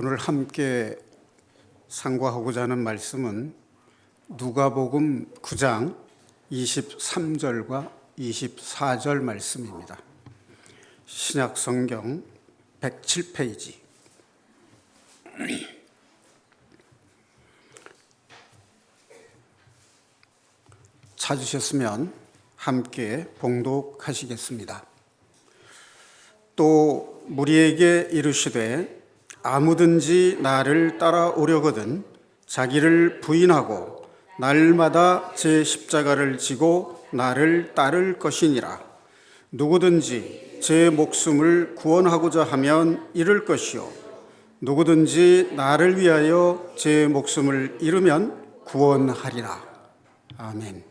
오늘 함께 상고하고자 하는 말씀은 누가복음 9장 23절과 24절 말씀입니다. 신약 성경 107페이지. 찾으셨으면 함께 봉독하시겠습니다. 또 무리에게 이르시되 아무든지 나를 따라오려거든 자기를 부인하고 날마다 제 십자가를 지고 나를 따를 것이니라. 누구든지 제 목숨을 구원하고자 하면 잃을 것이요 누구든지 나를 위하여 제 목숨을 잃으면 구원하리라. 아멘.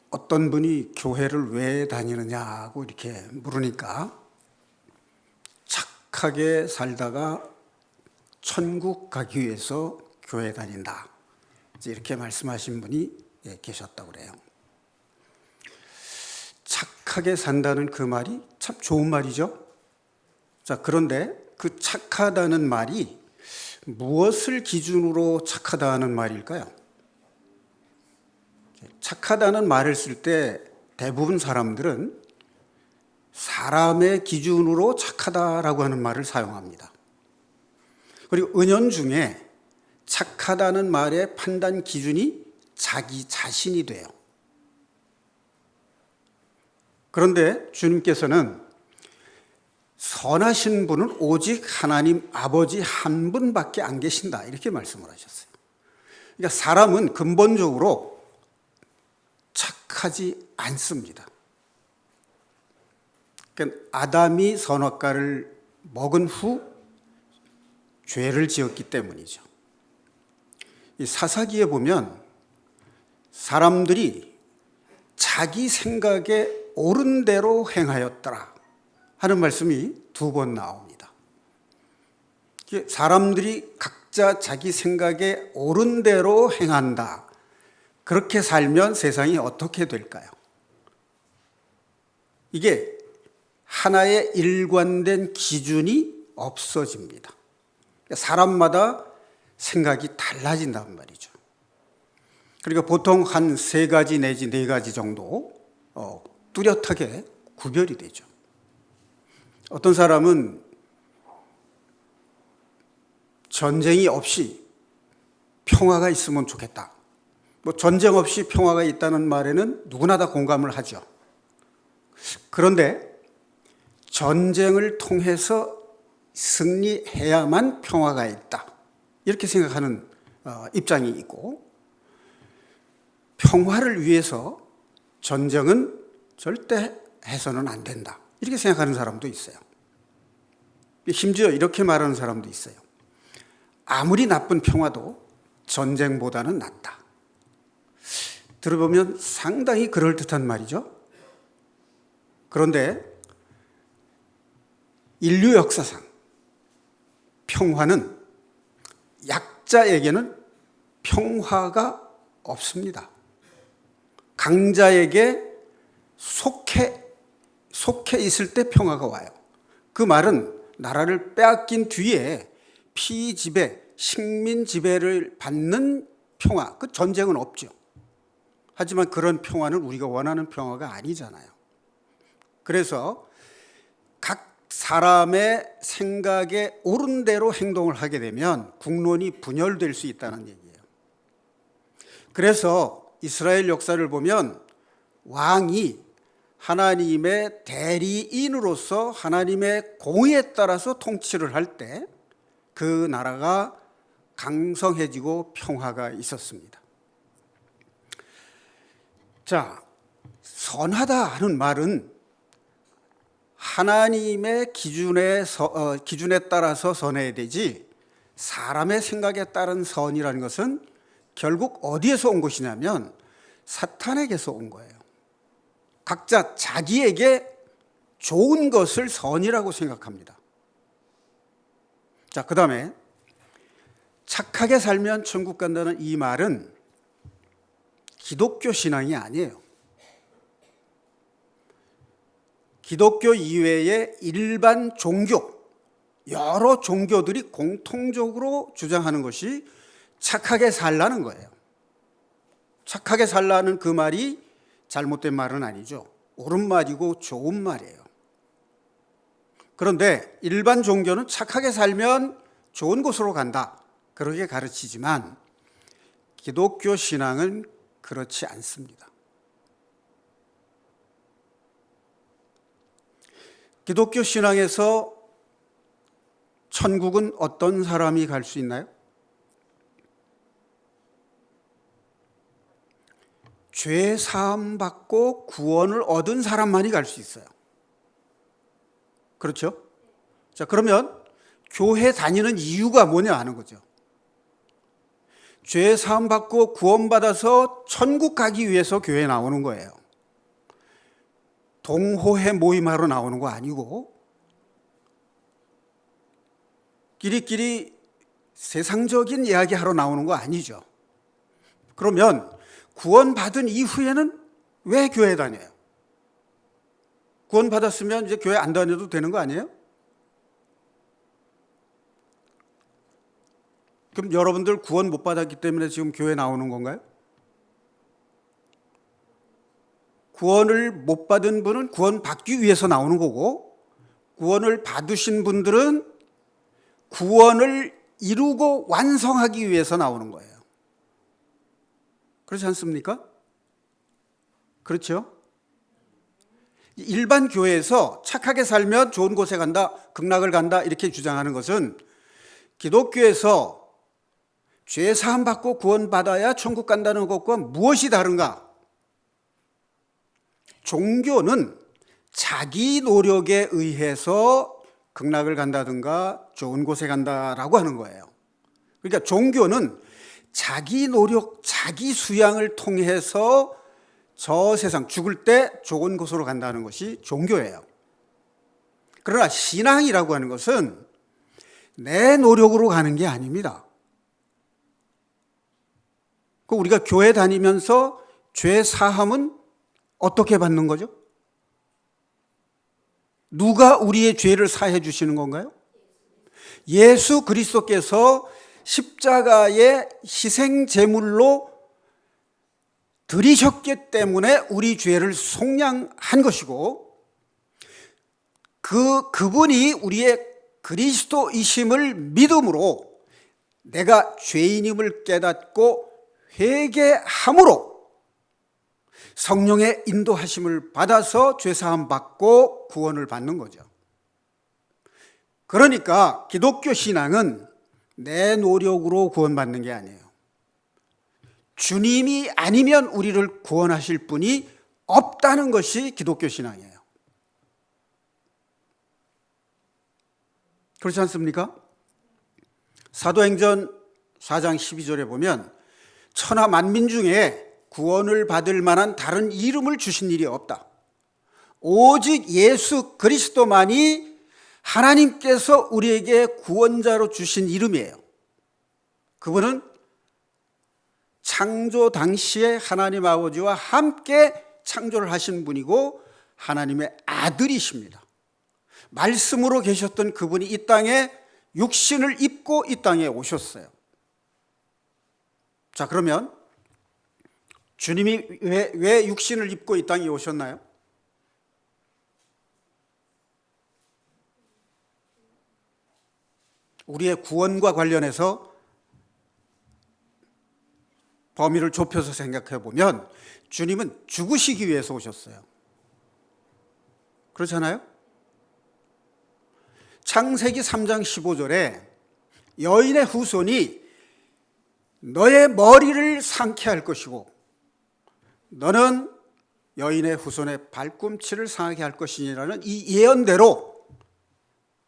어떤 분이 교회를 왜 다니느냐고 이렇게 물으니까 착하게 살다가 천국 가기 위해서 교회 다닌다, 이렇게 말씀하신 분이 계셨다고 그래요. 착하게 산다는 그 말이 참 좋은 말이죠. 자, 그런데 그 착하다는 말이 무엇을 기준으로 착하다는 말일까요? 착하다는 말을 쓸 때 대부분 사람들은 사람의 기준으로 착하다라고 하는 말을 사용합니다. 그리고 은연중에 착하다는 말의 판단 기준이 자기 자신이 돼요. 그런데 주님께서는 선하신 분은 오직 하나님 아버지 한 분밖에 안 계신다, 이렇게 말씀을 하셨어요. 그러니까 사람은 근본적으로 착하지 않습니다. 그러니까 아담이 선악과를 먹은 후 죄를 지었기 때문이죠. 이 사사기에 보면 사람들이 자기 생각에 옳은 대로 행하였더라 하는 말씀이 2번 나옵니다. 사람들이 각자 자기 생각에 옳은 대로 행한다, 그렇게 살면 세상이 어떻게 될까요? 이게 하나의 일관된 기준이 없어집니다. 사람마다 생각이 달라진단 말이죠. 그러니까 보통 한 3가지 내지 4가지 정도 뚜렷하게 구별이 되죠. 어떤 사람은 전쟁이 없이 평화가 있으면 좋겠다. 전쟁 없이 평화가 있다는 말에는 누구나 다 공감을 하죠. 그런데 전쟁을 통해서 승리해야만 평화가 있다, 이렇게 생각하는 입장이 있고, 평화를 위해서 전쟁은 절대 해서는 안 된다, 이렇게 생각하는 사람도 있어요. 심지어 이렇게 말하는 사람도 있어요. 아무리 나쁜 평화도 전쟁보다는 낫다. 들어보면 상당히 그럴듯한 말이죠. 그런데 인류 역사상 평화는, 약자에게는 평화가 없습니다. 강자에게 속해 있을 때 평화가 와요. 그 말은 나라를 빼앗긴 뒤에 피지배, 식민 지배를 받는 평화, 그 전쟁은 없죠. 하지만 그런 평화는 우리가 원하는 평화가 아니잖아요. 그래서 각 사람의 생각에 옳은 대로 행동을 하게 되면 국론이 분열될 수 있다는 얘기예요. 그래서 이스라엘 역사를 보면 왕이 하나님의 대리인으로서 하나님의 공의에 따라서 통치를 할 때 그 나라가 강성해지고 평화가 있었습니다. 자, 선하다 하는 말은 하나님의 기준에 따라서 선해야 되지, 사람의 생각에 따른 선이라는 것은 결국 어디에서 온 것이냐면 사탄에게서 온 거예요. 각자 자기에게 좋은 것을 선이라고 생각합니다. 자, 그 다음에 착하게 살면 천국 간다는 이 말은 기독교 신앙이 아니에요. 기독교 이외의 일반 종교, 여러 종교들이 공통적으로 주장하는 것이 착하게 살라는 거예요. 착하게 살라는 그 말이 잘못된 말은 아니죠. 옳은 말이고 좋은 말이에요. 그런데 일반 종교는 착하게 살면 좋은 곳으로 간다, 그렇게 가르치지만 기독교 신앙은 그렇지 않습니다. 기독교 신앙에서 천국은 어떤 사람이 갈 수 있나요? 죄 사함 받고 구원을 얻은 사람만이 갈 수 있어요. 그렇죠? 자, 그러면 교회 다니는 이유가 뭐냐 하는 거죠. 죄 사함 받고 구원받아서 천국 가기 위해서 교회에 나오는 거예요. 동호회 모임하러 나오는 거 아니고 끼리끼리 세상적인 이야기 하러 나오는 거 아니죠. 그러면 구원받은 이후에는 왜 교회 다녀요? 구원받았으면 이제 교회 안 다녀도 되는 거 아니에요? 그럼 여러분들 구원 못 받았기 때문에 지금 교회 나오는 건가요? 구원을 못 받은 분은 구원 받기 위해서 나오는 거고, 구원을 받으신 분들은 구원을 이루고 완성하기 위해서 나오는 거예요. 그렇지 않습니까? 그렇죠? 일반 교회에서 착하게 살면 좋은 곳에 간다, 극락을 간다 이렇게 주장하는 것은 기독교에서 죄 사함 받고 구원받아야 천국 간다는 것과 무엇이 다른가? 종교는 자기 노력에 의해서 극락을 간다든가 좋은 곳에 간다라고 하는 거예요. 그러니까 종교는 자기 노력, 자기 수양을 통해서 저 세상 죽을 때 좋은 곳으로 간다는 것이 종교예요. 그러나 신앙이라고 하는 것은 내 노력으로 가는 게 아닙니다. 우리가 교회 다니면서 죄 사함은 어떻게 받는 거죠? 누가 우리의 죄를 사해 주시는 건가요? 예수 그리스도께서 십자가의 희생 제물로 들이셨기 때문에 우리 죄를 속량한 것이고, 그분이 우리의 그리스도이심을 믿음으로 내가 죄인임을 깨닫고 회개함으로 성령의 인도하심을 받아서 죄사함 받고 구원을 받는 거죠. 그러니까 기독교 신앙은 내 노력으로 구원받는 게 아니에요. 주님이 아니면 우리를 구원하실 분이 없다는 것이 기독교 신앙이에요. 그렇지 않습니까? 사도행전 4장 12절에 보면 천하 만민 중에 구원을 받을 만한 다른 이름을 주신 일이 없다. 오직 예수 그리스도만이 하나님께서 우리에게 구원자로 주신 이름이에요. 그분은 창조 당시에 하나님 아버지와 함께 창조를 하신 분이고 하나님의 아들이십니다. 말씀으로 계셨던 그분이 이 땅에 육신을 입고 이 땅에 오셨어요. 자, 그러면 주님이 왜 육신을 입고 이 땅에 오셨나요? 우리의 구원과 관련해서 범위를 좁혀서 생각해 보면 주님은 죽으시기 위해서 오셨어요. 그렇잖아요? 창세기 3장 15절에 여인의 후손이 너의 머리를 상케 할 것이고 너는 여인의 후손의 발꿈치를 상하게 할 것이니라는 이 예언대로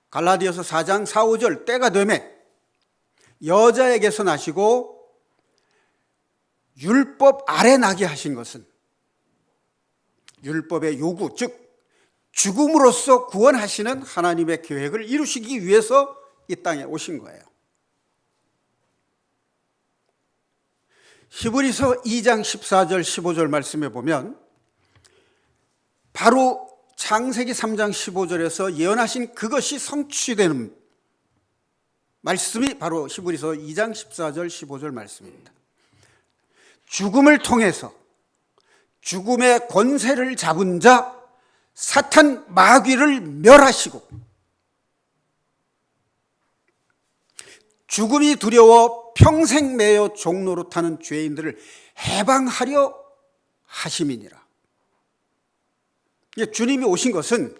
갈라디아서 4장 4, 5절 때가 되매 여자에게서 나시고 율법 아래 나게 하신 것은 율법의 요구, 즉 죽음으로써 구원하시는 하나님의 계획을 이루시기 위해서 이 땅에 오신 거예요. 히브리서 2장 14절 15절 말씀에 보면 바로 창세기 3장 15절에서 예언하신 그것이 성취되는 말씀이 바로 히브리서 2장 14절 15절 말씀입니다. 죽음을 통해서 죽음의 권세를 잡은 자 사탄 마귀를 멸하시고 죽음이 두려워 평생 매여 종로로 타는 죄인들을 해방하려 하심이니라. 주님이 오신 것은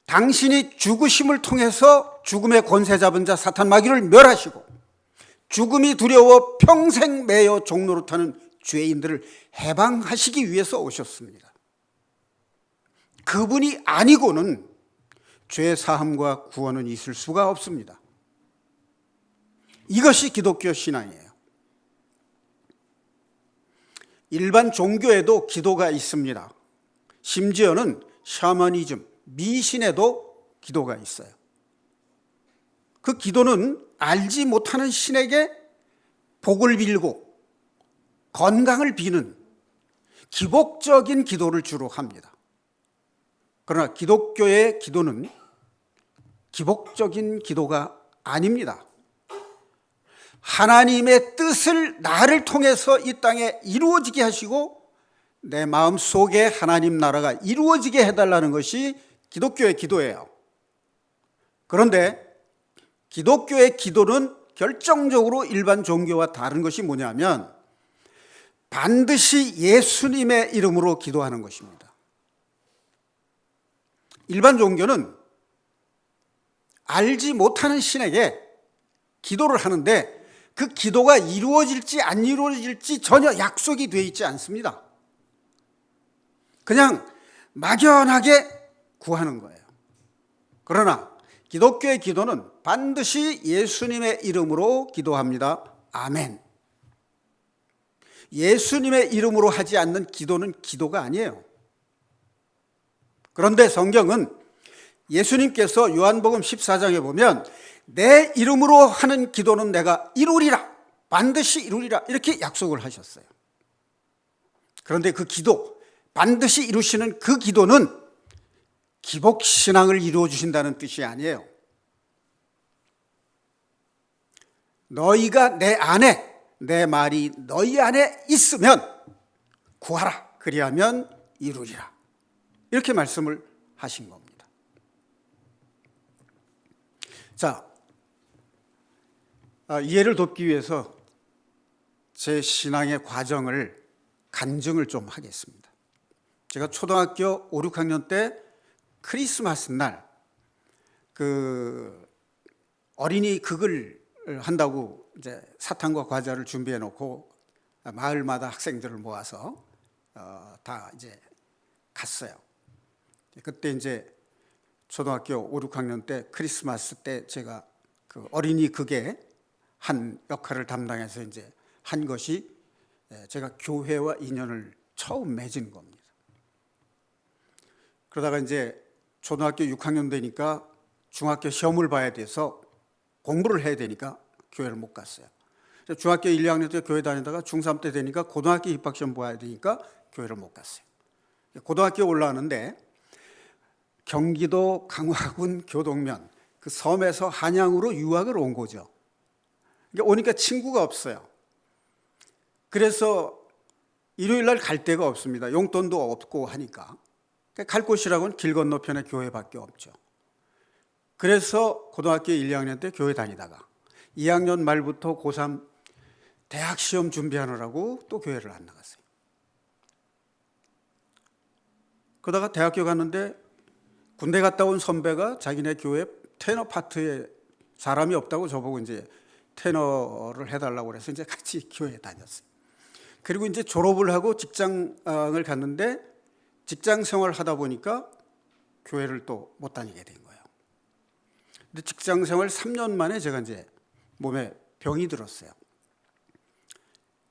당신이 죽으심을 통해서 죽음의 권세 잡은 자 사탄 마귀를 멸하시고 죽음이 두려워 평생 매여 종로로 타는 죄인들을 해방하시기 위해서 오셨습니다. 그분이 아니고는 죄 사함과 구원은 있을 수가 없습니다. 이것이 기독교 신앙이에요. 일반 종교에도 기도가 있습니다. 심지어는 샤머니즘, 미신에도 기도가 있어요. 그 기도는 알지 못하는 신에게 복을 빌고 건강을 비는 기복적인 기도를 주로 합니다. 그러나 기독교의 기도는 기복적인 기도가 아닙니다. 하나님의 뜻을 나를 통해서 이 땅에 이루어지게 하시고 내 마음 속에 하나님 나라가 이루어지게 해달라는 것이 기독교의 기도예요. 그런데 기독교의 기도는 결정적으로 일반 종교와 다른 것이 뭐냐면 반드시 예수님의 이름으로 기도하는 것입니다. 일반 종교는 알지 못하는 신에게 기도를 하는데 그 기도가 이루어질지 안 이루어질지 전혀 약속이 되어 있지 않습니다. 그냥 막연하게 구하는 거예요. 그러나 기독교의 기도는 반드시 예수님의 이름으로 기도합니다. 아멘. 예수님의 이름으로 하지 않는 기도는 기도가 아니에요. 그런데 성경은 예수님께서 요한복음 14장에 보면 내 이름으로 하는 기도는 내가 이루리라, 반드시 이루리라 이렇게 약속을 하셨어요. 그런데 그 기도, 반드시 이루시는 그 기도는 기복신앙을 이루어 주신다는 뜻이 아니에요. 너희가 내 안에, 내 말이 너희 안에 있으면 구하라, 그리하면 이루리라 이렇게 말씀을 하신 겁니다. 자, 이해를 돕기 위해서 제 신앙의 과정을 간증을 좀 하겠습니다. 제가 초등학교 5, 6학년 때 크리스마스 날 그 어린이 극을 한다고 이제 사탕과 과자를 준비해 놓고 마을마다 학생들을 모아서 다 이제 갔어요. 그때 이제 초등학교 5, 6학년 때 크리스마스 때 제가 그 어린이 극에 한 역할을 담당해서 이제 한 것이 제가 교회와 인연을 처음 맺은 겁니다. 그러다가 이제 초등학교 6학년 되니까 중학교 시험을 봐야 돼서 공부를 해야 되니까 교회를 못 갔어요. 중학교 1, 2학년 때 교회 다니다가 중3 때 되니까 고등학교 입학시험 봐야 되니까 교회를 못 갔어요. 고등학교 올라왔는데 경기도 강화군 교동면 그 섬에서 한양으로 유학을 온 거죠. 오니까 친구가 없어요. 그래서 일요일 날 갈 데가 없습니다. 용돈도 없고 하니까. 갈 곳이라고는 길 건너편에 교회밖에 없죠. 그래서 고등학교 1, 2학년 때 교회 다니다가 2학년 말부터 고3 대학 시험 준비하느라고 또 교회를 안 나갔어요. 그러다가 대학교 갔는데 군대 갔다 온 선배가 자기네 교회 테너 파트에 사람이 없다고 저보고 이제 테너를 해달라고 그래서 이제 같이 교회에 다녔어요. 그리고 이제 졸업을 하고 직장을 갔는데 직장 생활을 하다 보니까 교회를 또 못 다니게 된 거예요. 근데 직장 생활 3년 만에 제가 이제 몸에 병이 들었어요.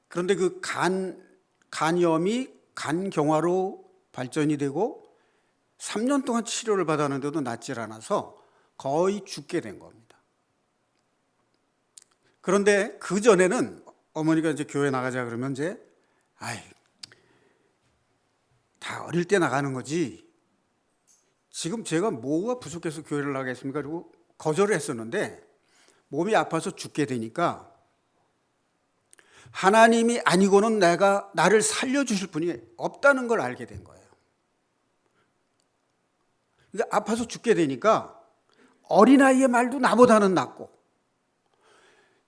그런데 그 간염이 간경화로 발전이 되고 3년 동안 치료를 받았는데도 낫질 않아서 거의 죽게 된 겁니다. 그런데 그 전에는 어머니가 이제 교회 나가자 그러면 이제 다 어릴 때 나가는 거지 지금 제가 뭐가 부족해서 교회를 나가겠습니까? 그리고 거절을 했었는데 몸이 아파서 죽게 되니까 하나님이 아니고는 나를 살려주실 분이 없다는 걸 알게 된 거예요. 그러니까 아파서 죽게 되니까 어린아이의 말도 나보다는 낫고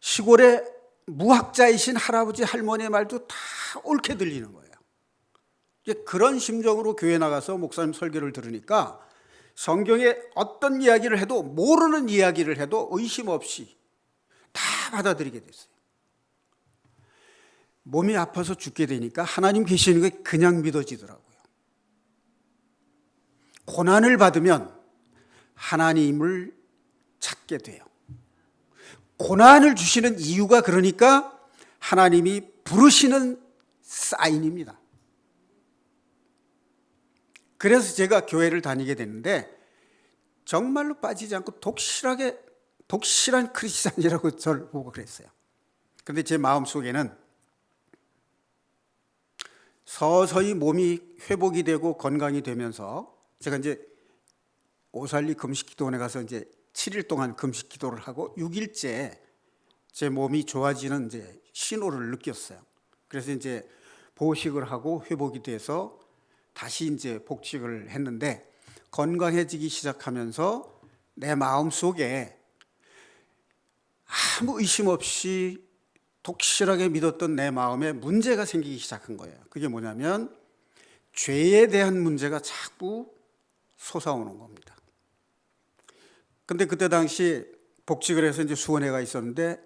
시골의 무학자이신 할아버지 할머니의 말도 다 옳게 들리는 거예요. 그런 심정으로 교회 나가서 목사님 설교를 들으니까 성경에 어떤 이야기를 해도 모르는 이야기를 해도 의심 없이 다 받아들이게 됐어요. 몸이 아파서 죽게 되니까 하나님 계시는 게 그냥 믿어지더라고요. 고난을 받으면 하나님을 찾게 돼요. 고난을 주시는 이유가 그러니까 하나님이 부르시는 사인입니다. 그래서 제가 교회를 다니게 됐는데 정말로 빠지지 않고 독실한 크리스찬이라고 저를 보고 그랬어요. 그런데 제 마음속에는 서서히 몸이 회복이 되고 건강이 되면서 제가 이제 오살리 금식기도원에 가서 이제 7일 동안 금식 기도를 하고 6일째 제 몸이 좋아지는 이제 신호를 느꼈어요. 그래서 이제 보식을 하고 회복이 돼서 다시 이제 복직을 했는데 건강해지기 시작하면서 내 마음 속에 아무 의심 없이 독실하게 믿었던 내 마음에 문제가 생기기 시작한 거예요. 그게 뭐냐면 죄에 대한 문제가 자꾸 솟아오는 겁니다. 근데 그때 당시 복직을 해서 이제 수원회가 있었는데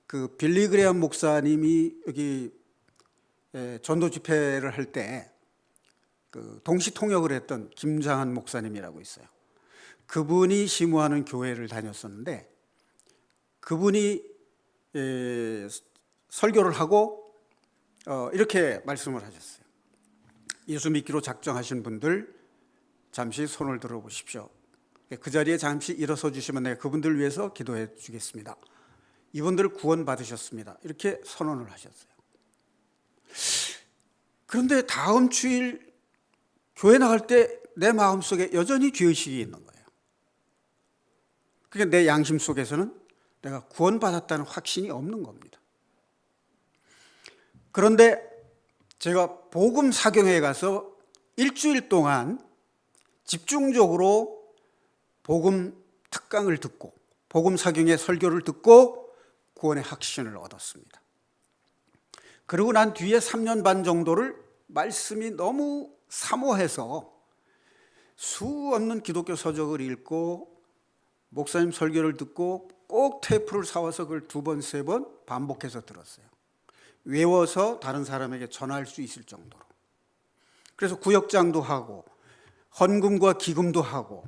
그 빌리 그레엄 목사님이 여기 전도 집회를 할 때 그 동시 통역을 했던 김장한 목사님이라고 있어요. 그분이 심우하는 교회를 다녔었는데 그분이 설교를 하고 이렇게 말씀을 하셨어요. 예수 믿기로 작정하신 분들 잠시 손을 들어 보십시오. 그 자리에 잠시 일어서 주시면 내가 그분들 위해서 기도해 주겠습니다. 이분들 구원 받으셨습니다. 이렇게 선언을 하셨어요. 그런데 다음 주일 교회 나갈 때 내 마음속에 여전히 죄의식이 있는 거예요. 그러니까 내 양심 속에서는 내가 구원받았다는 확신이 없는 겁니다. 그런데 제가 복음 사경회에 가서 일주일 동안 집중적으로 복음 특강을 듣고 복음 사경회 설교를 듣고 구원의 확신을 얻었습니다. 그러고 난 뒤에 3년 반 정도를 말씀이 너무 사모해서 수 없는 기독교 서적을 읽고 목사님 설교를 듣고 꼭 테이프를 사와서 그걸 2번, 3번 반복해서 들었어요. 외워서 다른 사람에게 전할 수 있을 정도로. 그래서 구역장도 하고 헌금과 기금도 하고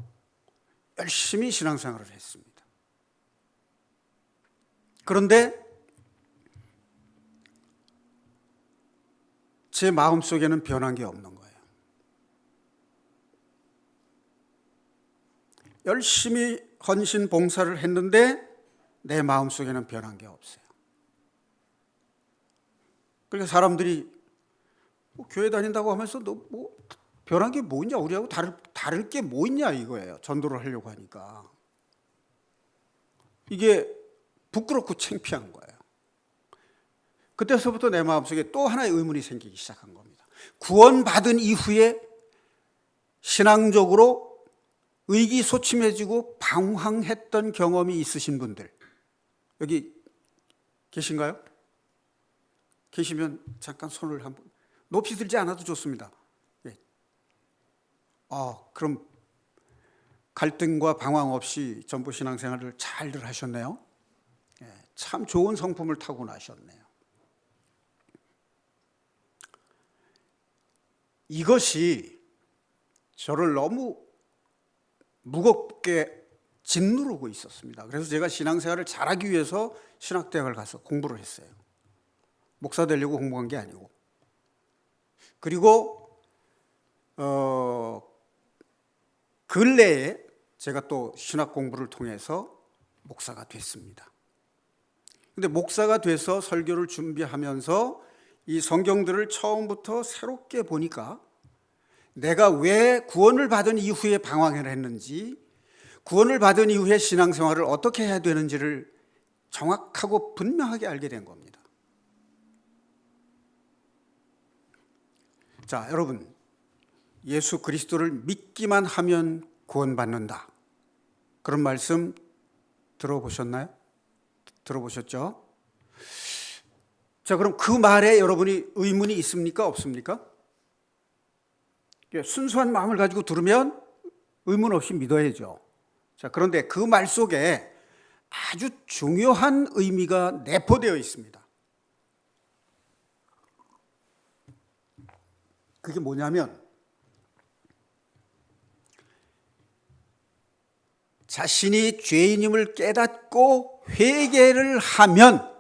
열심히 신앙생활을 했습니다. 그런데 제 마음속에는 변한 게 없는 거예요. 열심히 헌신 봉사를 했는데 내 마음속에는 변한 게 없어요. 그러니까 사람들이 교회 다닌다고 하면서 너 뭐 변한 게 뭐 있냐, 우리하고 다를 게 뭐 있냐 이거예요. 전도를 하려고 하니까. 이게 부끄럽고 창피한 거예요. 그때서부터 내 마음속에 또 하나의 의문이 생기기 시작한 겁니다. 구원받은 이후에 신앙적으로 의기소침해지고 방황했던 경험이 있으신 분들 여기 계신가요? 계시면 잠깐 손을 한번, 높이 들지 않아도 좋습니다. 네. 그럼 갈등과 방황 없이 전부 신앙생활을 잘들 하셨네요. 네, 참 좋은 성품을 타고나셨네요. 이것이 저를 너무 무겁게 짓누르고 있었습니다. 그래서 제가 신앙생활을 잘하기 위해서 신학대학을 가서 공부를 했어요. 목사 되려고 공부한 게 아니고. 그리고 근래에 제가 또 신학 공부를 통해서 목사가 됐습니다. 근데 목사가 돼서 설교를 준비하면서 이 성경들을 처음부터 새롭게 보니까 내가 왜 구원을 받은 이후에 방황을 했는지, 구원을 받은 이후에 신앙생활을 어떻게 해야 되는지를 정확하고 분명하게 알게 된 겁니다. 자, 여러분, 예수 그리스도를 믿기만 하면 구원받는다. 그런 말씀 들어보셨나요? 들어보셨죠? 자, 그럼 그 말에 여러분이 의문이 있습니까? 없습니까? 순수한 마음을 가지고 들으면 의문 없이 믿어야죠. 자, 그런데 그 말 속에 아주 중요한 의미가 내포되어 있습니다. 그게 뭐냐면 자신이 죄인임을 깨닫고 회개를 하면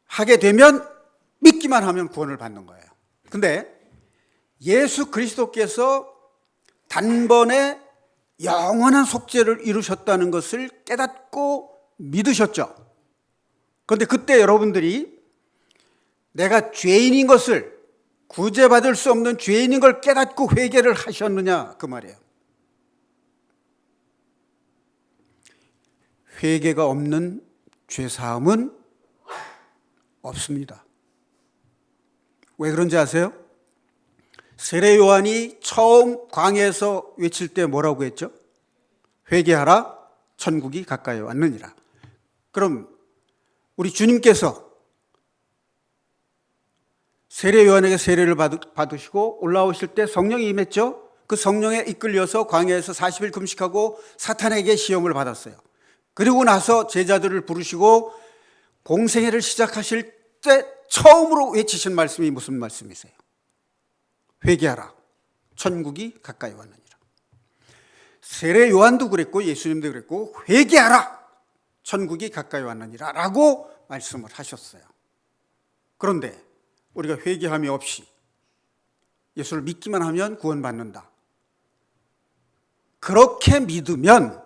하게 되면 믿기만 하면 구원을 받는 거예요. 근데 예수 그리스도께서 단번에 영원한 속죄를 이루셨다는 것을 깨닫고 믿으셨죠. 그런데 그때 여러분들이 내가 죄인인 것을, 구제받을 수 없는 죄인인 걸 깨닫고 회개를 하셨느냐 그 말이에요. 회개가 없는 죄사함은 없습니다. 왜 그런지 아세요? 세례 요한이 처음 광야에서 외칠 때 뭐라고 했죠? 회개하라, 천국이 가까이 왔느니라. 그럼 우리 주님께서 세례 요한에게 세례를 받으시고 올라오실 때 성령이 임했죠? 그 성령에 이끌려서 광야에서 40일 금식하고 사탄에게 시험을 받았어요. 그리고 나서 제자들을 부르시고 공생애를 시작하실 때 처음으로 외치신 말씀이 무슨 말씀이세요? 회개하라, 천국이 가까이 왔느니라. 세례 요한도 그랬고 예수님도 그랬고 회개하라, 천국이 가까이 왔느니라 라고 말씀을 하셨어요. 그런데 우리가 회개함이 없이 예수를 믿기만 하면 구원받는다. 그렇게 믿으면,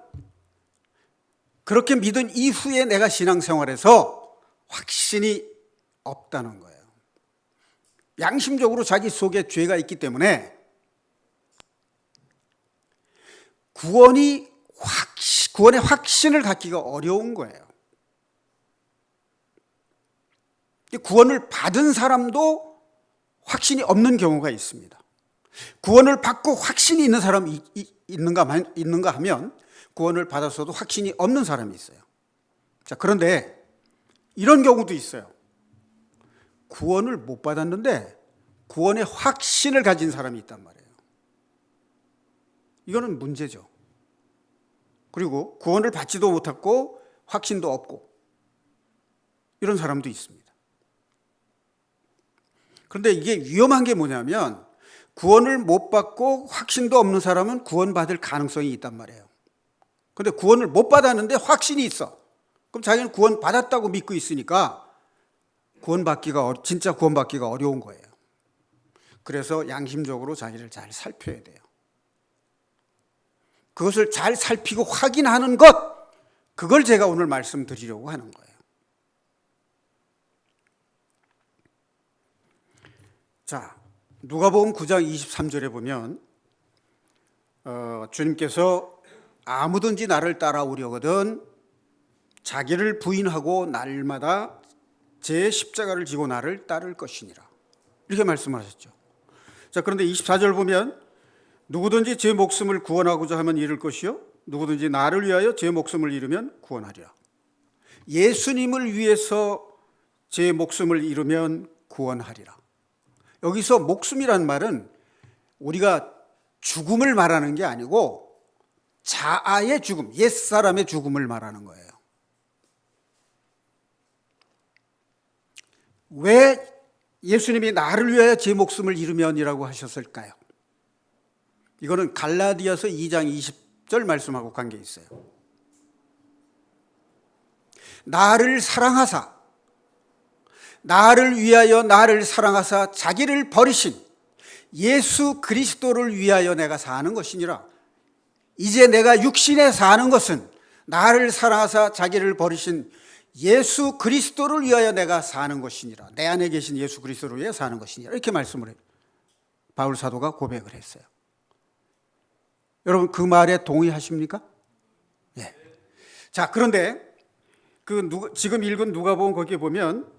그렇게 믿은 이후에 내가 신앙생활에서 확신이 없다는 거예요. 양심적으로 자기 속에 죄가 있기 때문에 구원의 확신을 갖기가 어려운 거예요. 구원을 받은 사람도 확신이 없는 경우가 있습니다. 구원을 받고 확신이 있는 사람이 있는가 하면 구원을 받았어도 확신이 없는 사람이 있어요. 자, 그런데 이런 경우도 있어요. 구원을 못 받았는데 구원의 확신을 가진 사람이 있단 말이에요. 이거는 문제죠. 그리고 구원을 받지도 못했고 확신도 없고 이런 사람도 있습니다. 그런데 이게 위험한 게 뭐냐면 구원을 못 받고 확신도 없는 사람은 구원받을 가능성이 있단 말이에요. 그런데 구원을 못 받았는데 확신이 있어. 그럼 자기는 구원 받았다고 믿고 있으니까 진짜 구원받기가 어려운 거예요. 그래서 양심적으로 자기를 잘 살펴야 돼요. 그것을 잘 살피고 확인하는 것, 그걸 제가 오늘 말씀드리려고 하는 거예요. 자, 누가복음 9장 23절에 보면 주님께서 아무든지 나를 따라오려거든 자기를 부인하고 날마다 제 십자가를 지고 나를 따를 것이니라. 이렇게 말씀을 하셨죠. 자, 그런데 24절 보면 누구든지 제 목숨을 구원하고자 하면 잃을 것이요 누구든지 나를 위하여 제 목숨을 잃으면 구원하리라. 예수님을 위해서 제 목숨을 잃으면 구원하리라. 여기서 목숨이란 말은 우리가 죽음을 말하는 게 아니고 자아의 죽음, 옛사람의 죽음을 말하는 거예요. 왜 예수님이 나를 위하여 제 목숨을 잃으면이라고 하셨을까요? 이거는 갈라디아서 2장 20절 말씀하고 관계 있어요. 나를 사랑하사, 나를 위하여 나를 사랑하사 자기를 버리신 예수 그리스도를 위하여 내가 사는 것이니라. 이제 내가 육신에 사는 것은 나를 사랑하사 자기를 버리신 예수 그리스도를 위하여 내가 사는 것이니라. 내 안에 계신 예수 그리스도를 위하여 사는 것이니라. 이렇게 말씀을 해요. 바울 사도가 고백을 했어요. 여러분 그 말에 동의하십니까? 예. 자, 그런데 지금 읽은 누가복음 거기에 보면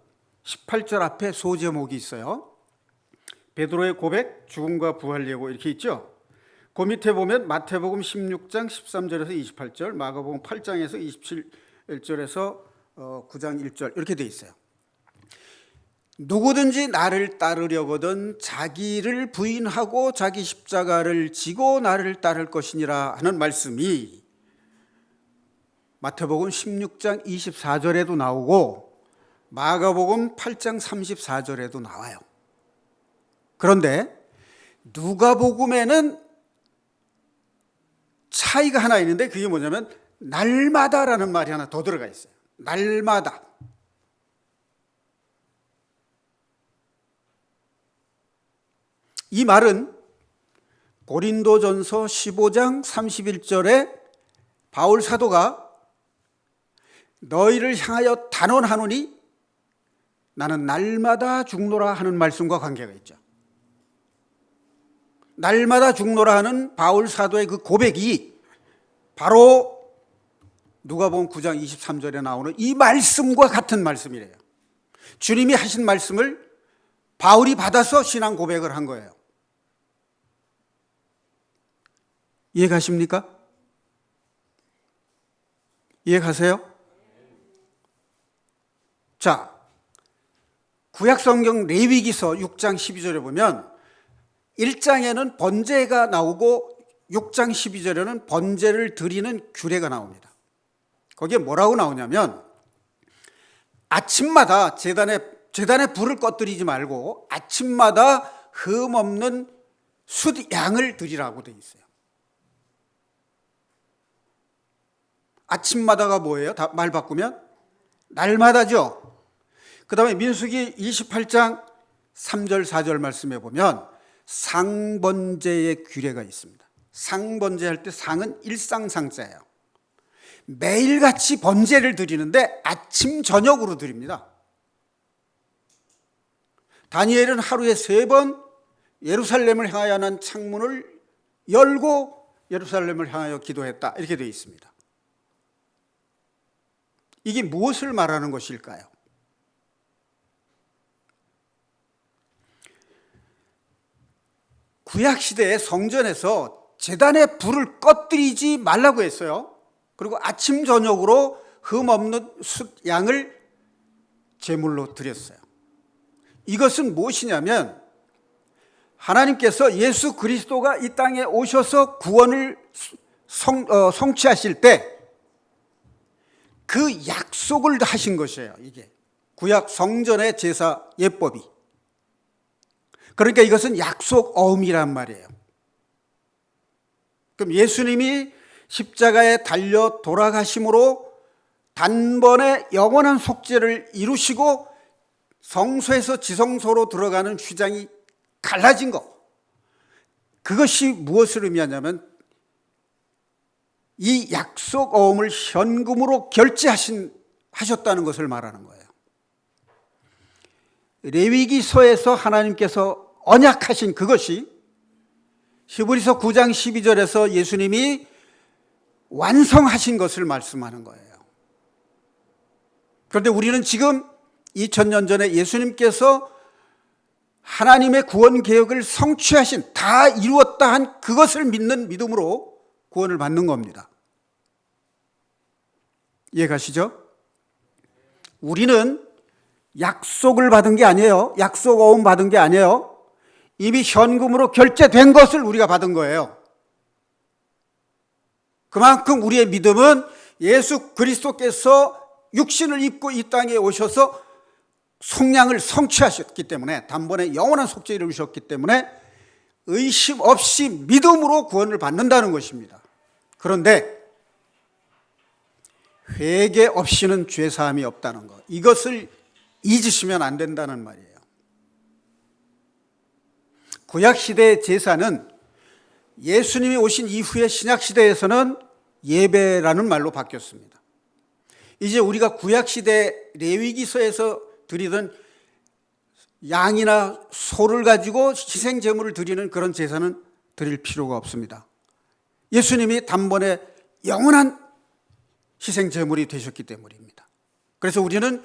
18절 앞에 소제목이 있어요. 베드로의 고백, 죽음과 부활 예고 이렇게 있죠. 그 밑에 보면 마태복음 16장 13절에서 28절, 마가복음 8장에서 27절에서 9장 1절 이렇게 돼 있어요. 누구든지 나를 따르려거든 자기를 부인하고 자기 십자가를 지고 나를 따를 것이니라 하는 말씀이 마태복음 16장 24절에도 나오고 마가복음 8장 34절에도 나와요. 그런데 누가복음에는 차이가 하나 있는데 그게 뭐냐면 날마다라는 말이 하나 더 들어가 있어요. 날마다. 이 말은 고린도전서 15장 31절에 바울 사도가 너희를 향하여 단언하노니 나는 날마다 죽노라 하는 말씀과 관계가 있죠. 날마다 죽노라 하는 바울 사도의 그 고백이 바로 누가복음 9장 23절에 나오는 이 말씀과 같은 말씀이래요. 주님이 하신 말씀을 바울이 받아서 신앙 고백을 한 거예요. 이해가십니까? 이해가세요? 자, 구약성경 레위기서 6장 12절에 보면 1장에는 번제가 나오고 6장 12절에는 번제를 드리는 규례가 나옵니다. 거기에 뭐라고 나오냐면 아침마다 재단에 불을 꺼뜨리지 말고 아침마다 흠 없는 숫양을 드리라고 되어 있어요. 아침마다가 뭐예요? 말 바꾸면 날마다죠. 그 다음에 민수기 28장 3절 4절 말씀에 보면 상번제의 규례가 있습니다. 상번제 할 때 상은 일상상자예요. 매일같이 번제를 드리는데 아침 저녁으로 드립니다. 다니엘은 하루에 3번 예루살렘을 향하여는 창문을 열고 예루살렘을 향하여 기도했다. 이렇게 되어 있습니다. 이게 무엇을 말하는 것일까요? 구약시대에 성전에서 제단에 불을 꺼뜨리지 말라고 했어요. 그리고 아침 저녁으로 흠없는 숫양을 제물로 드렸어요. 이것은 무엇이냐면 하나님께서 예수 그리스도가 이 땅에 오셔서 구원을 성취하실 때 그 약속을 하신 것이에요. 이게 구약 성전의 제사 예법이. 그러니까 이것은 약속 어음이란 말이에요. 그럼 예수님이 십자가에 달려 돌아가심으로 단번에 영원한 속죄를 이루시고 성소에서 지성소로 들어가는 휘장이 갈라진 것, 그것이 무엇을 의미하냐면 이 약속 어음을 현금으로 결제하셨다는 것을 말하는 거예요. 레위기서에서 하나님께서 언약하신 그것이 히브리서 9장 12절에서 예수님이 완성하신 것을 말씀하는 거예요. 그런데 우리는 지금 2000년 전에 예수님께서 하나님의 구원 계획을 성취하신, 다 이루었다 한 그것을 믿는 믿음으로 구원을 받는 겁니다. 이해가시죠? 우리는 약속을 받은 게 아니에요. 약속 어음 받은 게 아니에요. 이미 현금으로 결제된 것을 우리가 받은 거예요. 그만큼 우리의 믿음은 예수 그리스도께서 육신을 입고 이 땅에 오셔서 속량을 성취하셨기 때문에, 단번에 영원한 속죄를 이루셨기 때문에 의심 없이 믿음으로 구원을 받는다는 것입니다. 그런데 회개 없이는 죄사함이 없다는 것, 이것을 잊으시면 안 된다는 말이에요. 구약시대의 제사는 예수님이 오신 이후의 신약시대에서는 예배라는 말로 바뀌었습니다. 이제 우리가 구약시대 레위기서에서 드리던 양이나 소를 가지고 희생제물을 드리는 그런 제사는 드릴 필요가 없습니다. 예수님이 단번에 영원한 희생제물이 되셨기 때문입니다. 그래서 우리는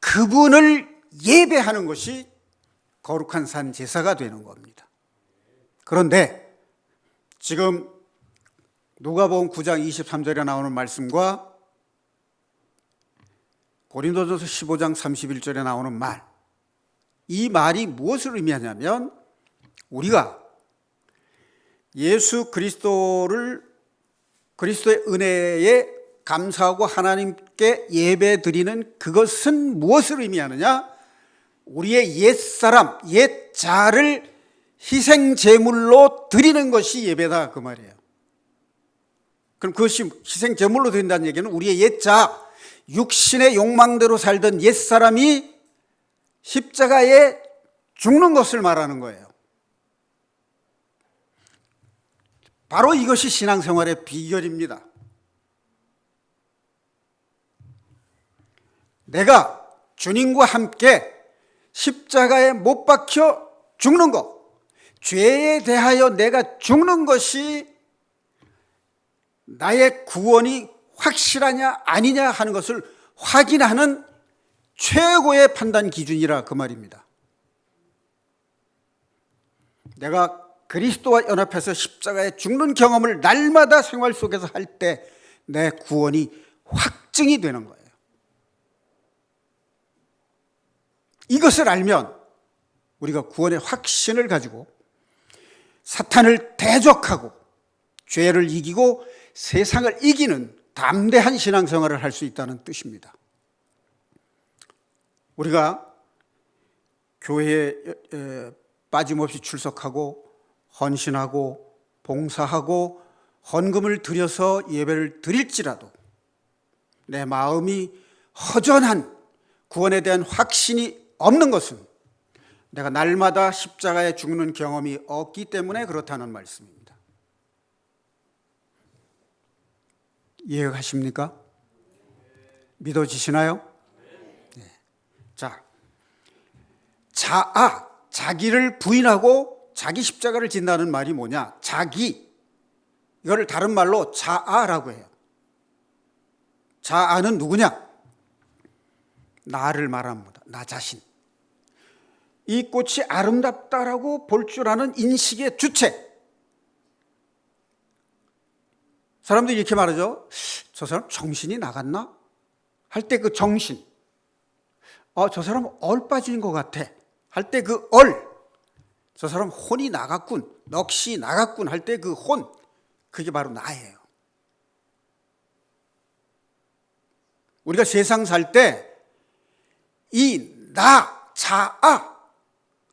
그분을 예배하는 것이 거룩한 산 제사가 되는 겁니다. 그런데 지금 누가복음 9장 23절에 나오는 말씀과 고린도전서 15장 31절에 나오는 말, 이 말이 무엇을 의미하냐면 우리가 예수 그리스도의 은혜에 감사하고 하나님께 예배 드리는 그것은 무엇을 의미하느냐? 우리의 옛사람, 옛자를 희생제물로 드리는 것이 예배다, 그 말이에요. 그럼 그것이 희생제물로 드린다는 얘기는 우리의 옛자, 육신의 욕망대로 살던 옛사람이 십자가에 죽는 것을 말하는 거예요. 바로 이것이 신앙생활의 비결입니다. 내가 주님과 함께 십자가에 못 박혀 죽는 것, 죄에 대하여 내가 죽는 것이 나의 구원이 확실하냐 아니냐 하는 것을 확인하는 최고의 판단 기준이라 그 말입니다. 내가 그리스도와 연합해서 십자가에 죽는 경험을 날마다 생활 속에서 할 때 내 구원이 확증이 되는 거예요. 이것을 알면 우리가 구원의 확신을 가지고 사탄을 대적하고 죄를 이기고 세상을 이기는 담대한 신앙생활을 할 수 있다는 뜻입니다. 우리가 교회에 빠짐없이 출석하고 헌신하고 봉사하고 헌금을 들여서 예배를 드릴지라도 내 마음이 허전한 구원에 대한 확신이 없는 것은 내가 날마다 십자가에 죽는 경험이 없기 때문에 그렇다는 말씀입니다. 이해가십니까? 믿어지시나요? 네. 자, 자기를 부인하고 자기 십자가를 진다는 말이 뭐냐? 자기, 이거를 다른 말로 자아라고 해요. 자아는 누구냐? 나를 말합니다. 나 자신. 이 꽃이 아름답다라고 볼 줄 아는 인식의 주체. 사람들이 이렇게 말하죠. 저 사람 정신이 나갔나? 할 때 그 정신. 저 사람 얼 빠진 것 같아. 할 때 그 얼. 저 사람 혼이 나갔군. 넋이 나갔군. 할 때 그 혼. 그게 바로 나예요. 우리가 세상 살 때 이 나,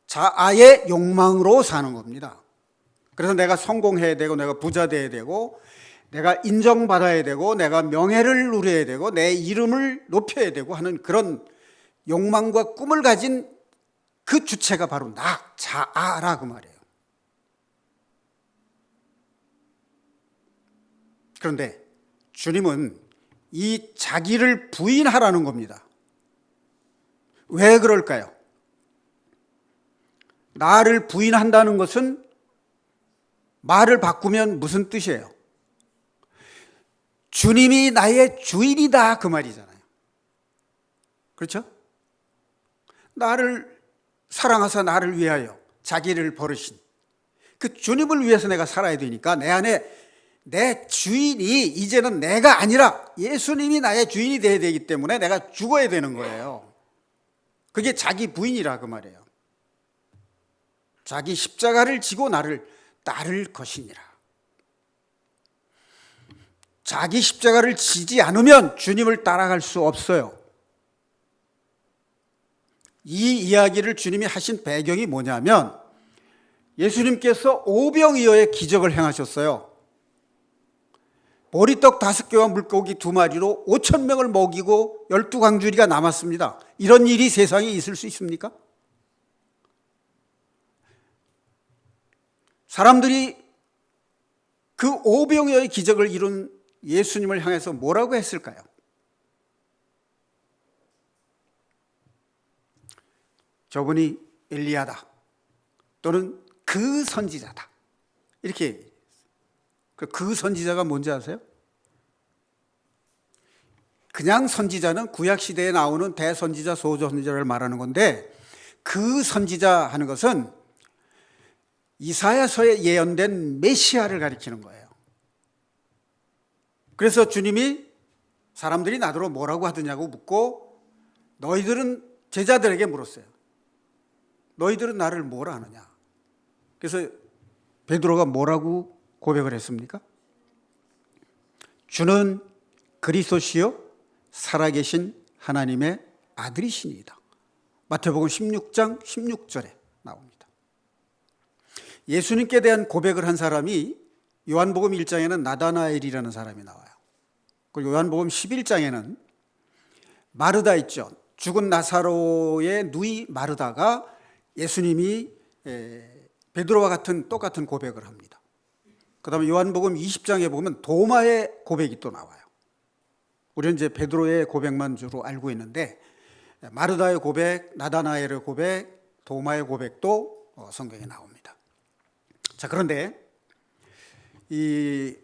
자아의 욕망으로 사는 겁니다. 그래서 내가 성공해야 되고 내가 부자 돼야 되고 내가 인정받아야 되고 내가 명예를 누려야 되고 내 이름을 높여야 되고 하는 그런 욕망과 꿈을 가진 그 주체가 바로 자아라 그 말이에요. 그런데 주님은 이 자기를 부인하라는 겁니다. 왜 그럴까요? 나를 부인한다는 것은 말을 바꾸면 무슨 뜻이에요? 주님이 나의 주인이다 그 말이잖아요. 그렇죠? 나를 사랑하사 나를 위하여 자기를 버리신 그 주님을 위해서 내가 살아야 되니까 내 안에 내 주인이 이제는 내가 아니라 예수님이 나의 주인이 되어야 되기 때문에 내가 죽어야 되는 거예요. 그게 자기 부인이라 그 말이에요. 자기 십자가를 지고 나를 따를 것이니라. 자기 십자가를 지지 않으면 주님을 따라갈 수 없어요. 이 이야기를 주님이 하신 배경이 뭐냐면 예수님께서 오병이어의 기적을 행하셨어요. 보리떡 5개와 물고기 2마리로 5,000명을 먹이고 12광주리가 남았습니다. 이런 일이 세상에 있을 수 있습니까? 사람들이 그 오병이어의 기적을 이룬 예수님을 향해서 뭐라고 했을까요? 저분이 엘리야다 또는 그 선지자다 이렇게 얘기해요. 그 선지자가 뭔지 아세요? 그냥 선지자는 구약시대에 나오는 대선지자, 소선지자를 말하는 건데 그 선지자 하는 것은 이사야서에 예언된 메시아를 가리키는 거예요. 그래서 주님이 사람들이 나더러 뭐라고 하더냐고 묻고 너희들은 제자들에게 물었어요. 너희들은 나를 뭐라 하느냐? 그래서 베드로가 뭐라고 고백을 했습니까? 주는 그리스도시요 살아계신 하나님의 아들이시니이다. 마태복음 16장 16절에 나옵니다. 예수님께 대한 고백을 한 사람이 요한복음 1장에는 나다나엘이라는 사람이 나와요. 그리고 요한복음 11장에는 마르다 있죠. 죽은 나사로의 누이 마르다가 예수님이 베드로와 같은 똑같은 고백을 합니다. 그 다음에 요한복음 20장에 보면 도마의 고백이 또 나와요. 우리는 이제 베드로의 고백만 주로 알고 있는데 마르다의 고백, 나다나엘의 고백, 도마의 고백도 성경에 나옵니다. 자, 그런데 이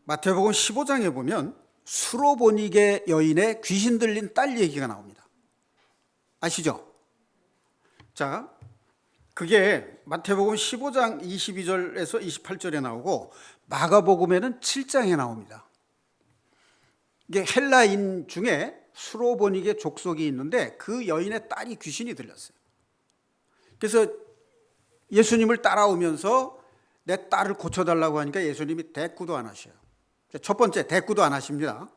마태복음 15장에 보면 수로보니게 여인의 귀신 들린 딸 얘기가 나옵니다. 아시죠? 자, 그게 마태복음 15장 22절에서 28절에 나오고 마가복음에는 7장에 나옵니다. 이게 헬라인 중에 수로보니게 족속이 있는데 그 여인의 딸이 귀신이 들렸어요. 그래서 예수님을 따라오면서 내 딸을 고쳐달라고 하니까 예수님이 대꾸도 안 하셔요. 첫 번째, 대꾸도 안 하십니다.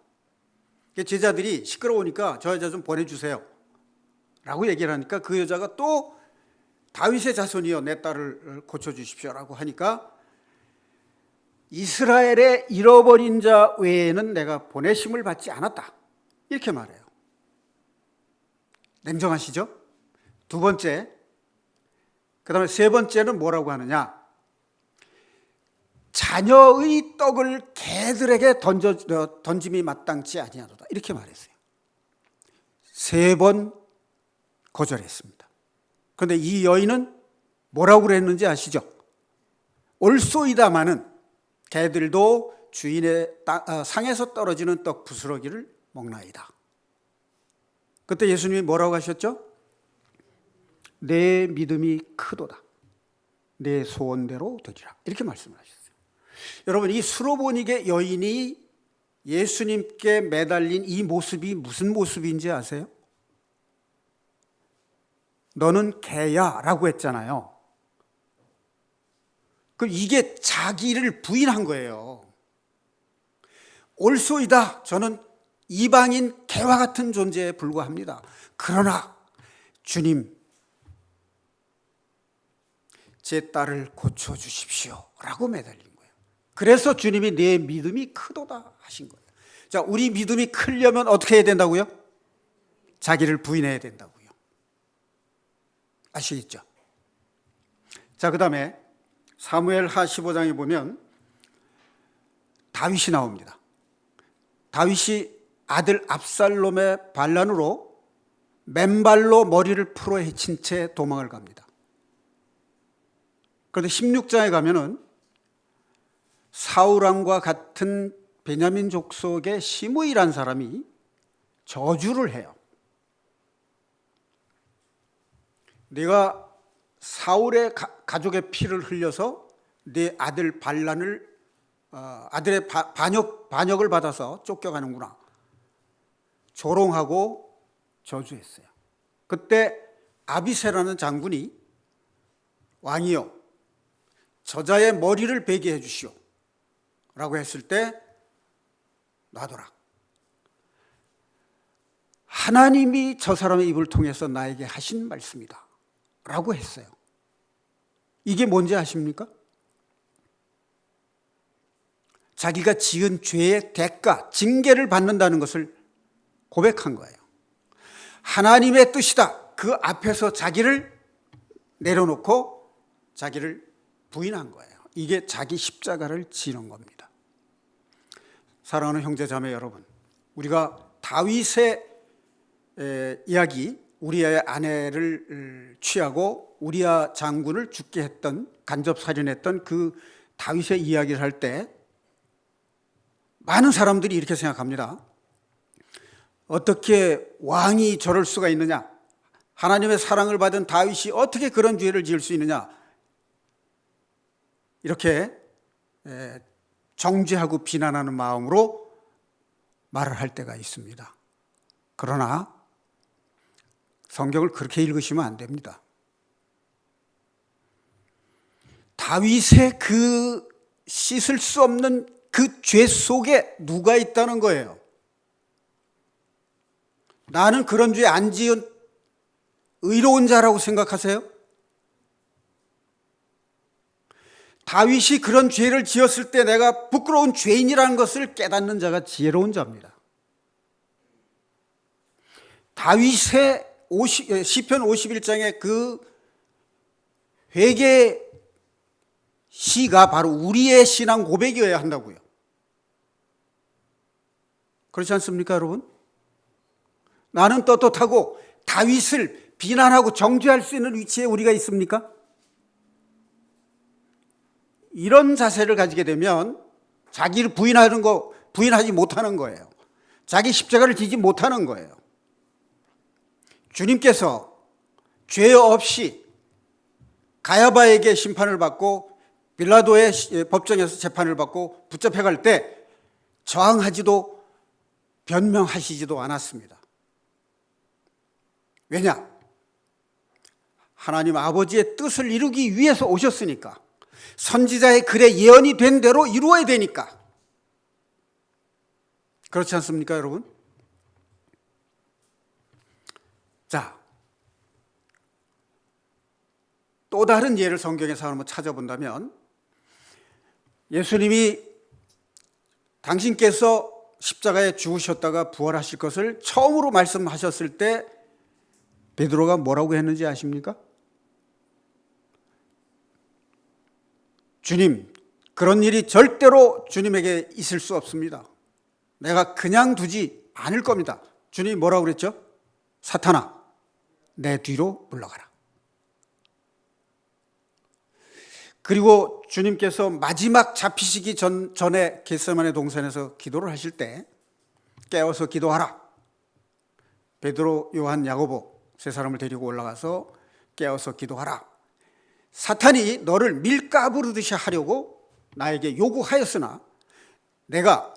제자들이 시끄러우니까 저 여자 좀 보내주세요 라고 얘기를 하니까 그 여자가 또 다윗의 자손이여 내 딸을 고쳐주십시오라고 하니까 이스라엘의 잃어버린 자 외에는 내가 보내심을 받지 않았다 이렇게 말해요. 냉정하시죠? 두 번째, 그 다음에 세 번째는 뭐라고 하느냐? 자녀의 떡을 개들에게 던짐이 마땅치 아니하도다 이렇게 말했어요. 세 번 거절했습니다. 그런데 이 여인은 뭐라고 그랬는지 아시죠? 옳소이다마는 개들도 주인의 상에서 떨어지는 떡 부스러기를 먹나이다. 그때 예수님이 뭐라고 하셨죠? 내 믿음이 크도다. 내 소원대로 되리라. 이렇게 말씀을 하셨어요. 여러분, 이 수로보니게 여인이 예수님께 매달린 이 모습이 무슨 모습인지 아세요? 너는 개야 라고 했잖아요. 그럼 이게 자기를 부인한 거예요. 옳소이다. 저는 이방인 개와 같은 존재에 불과합니다. 그러나 주님, 제 딸을 고쳐주십시오 라고 매달린 거예요. 그래서 주님이 내 믿음이 크도다 하신 거예요. 자, 우리 믿음이 크려면 어떻게 해야 된다고요? 자기를 부인해야 된다고요. 아시겠죠? 자, 그 다음에 사무엘하 15장에 보면 다윗이 나옵니다. 다윗이 아들 압살롬의 반란으로 맨발로 머리를 풀어 헤친 채 도망을 갑니다. 그런데 16장에 가면은 사울왕과 같은 베냐민 족속의 시므이라는 사람이 저주를 해요. 내가 사울의 가족의 피를 흘려서 내 아들 반란을 아들의 반역을 받아서 쫓겨가는구나. 조롱하고 저주했어요. 그때 아비새라는 장군이 왕이여 저자의 머리를 베게 해주시오 라고 했을 때 놔둬라. 하나님이 저 사람의 입을 통해서 나에게 하신 말씀이다 라고 했어요. 이게 뭔지 아십니까? 자기가 지은 죄의 대가, 징계를 받는다는 것을 고백한 거예요. 하나님의 뜻이다. 그 앞에서 자기를 내려놓고 자기를 부인한 거예요. 이게 자기 십자가를 지는 겁니다. 사랑하는 형제 자매 여러분, 우리가 다윗의 이야기, 우리아의 아내를 취하고 우리아 장군을 죽게 했던, 간접 살인했던 그 다윗의 이야기를 할 때 많은 사람들이 이렇게 생각합니다. 어떻게 왕이 저럴 수가 있느냐? 하나님의 사랑을 받은 다윗이 어떻게 그런 죄를 지을 수 있느냐? 이렇게 정죄하고 비난하는 마음으로 말을 할 때가 있습니다. 그러나 성경을 그렇게 읽으시면 안 됩니다. 다윗의 그 씻을 수 없는 그 죄 속에 누가 있다는 거예요. 나는 그런 죄 안 지은 의로운 자라고 생각하세요? 다윗이 그런 죄를 지었을 때 내가 부끄러운 죄인이라는 것을 깨닫는 자가 지혜로운 자입니다. 다윗의 시편 51장의 그 회개 시가 바로 우리의 신앙 고백이어야 한다고요. 그렇지 않습니까, 여러분? 나는 떳떳하고 다윗을 비난하고 정죄할 수 있는 위치에 우리가 있습니까? 이런 자세를 가지게 되면 자기를 부인하지 못하는 거예요. 자기 십자가를 지지 못하는 거예요. 주님께서 죄 없이 가야바에게 심판을 받고 빌라도의 법정에서 재판을 받고 붙잡혀 갈 때 저항하지도 변명하시지도 않았습니다. 왜냐? 하나님 아버지의 뜻을 이루기 위해서 오셨으니까. 선지자의 글에 예언이 된 대로 이루어야 되니까. 그렇지 않습니까, 여러분? 자, 또 다른 예를 성경에서 한번 찾아본다면 예수님이 당신께서 십자가에 죽으셨다가 부활하실 것을 처음으로 말씀하셨을 때 베드로가 뭐라고 했는지 아십니까? 주님, 그런 일이 절대로 주님에게 있을 수 없습니다. 내가 그냥 두지 않을 겁니다. 주님이 뭐라고 그랬죠? 사탄아, 내 뒤로 물러가라. 그리고 주님께서 마지막 잡히시기 전에 겟세마네 동산에서 기도를 하실 때 깨어서 기도하라. 베드로, 요한, 야고보 세 사람을 데리고 올라가서 깨어서 기도하라. 사탄이 너를 밀가부르듯이 하려고 나에게 요구하였으나 내가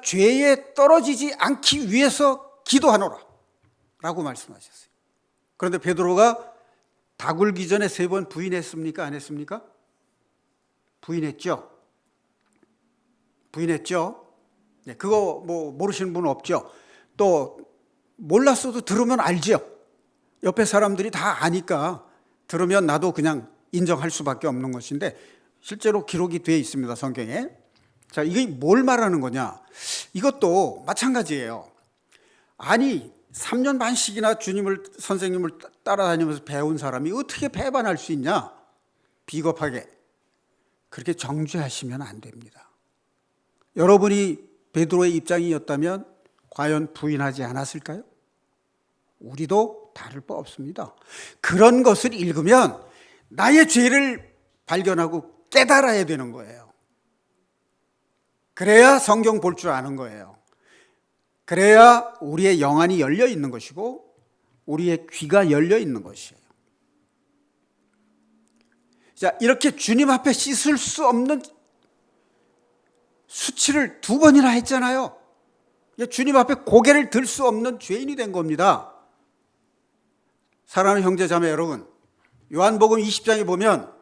죄에 떨어지지 않기 위해서 기도하노라 라고 말씀하셨어요. 그런데 베드로가 닭 울기 전에 3번 부인했습니까? 안 했습니까? 부인했죠. 네, 그거 모르시는 분은 없죠. 또 몰랐어도 들으면 알죠. 옆에 사람들이 다 아니까 들으면 나도 그냥 인정할 수밖에 없는 것인데 실제로 기록이 되어 있습니다, 성경에. 자, 이게 뭘 말하는 거냐? 이것도 마찬가지예요. 아니 3년 반씩이나 선생님을 따라다니면서 배운 사람이 어떻게 배반할 수 있냐? 비겁하게 그렇게 정죄하시면 안 됩니다. 여러분이 베드로의 입장이었다면 과연 부인하지 않았을까요? 우리도 다를 바 없습니다. 그런 것을 읽으면 나의 죄를 발견하고 깨달아야 되는 거예요. 그래야 성경 볼 줄 아는 거예요. 그래야 우리의 영안이 열려 있는 것이고 우리의 귀가 열려 있는 것이에요. 자, 이렇게 주님 앞에 씻을 수 없는 수치를 2번이나 했잖아요. 주님 앞에 고개를 들 수 없는 죄인이 된 겁니다. 사랑하는 형제 자매 여러분, 요한복음 20장에 보면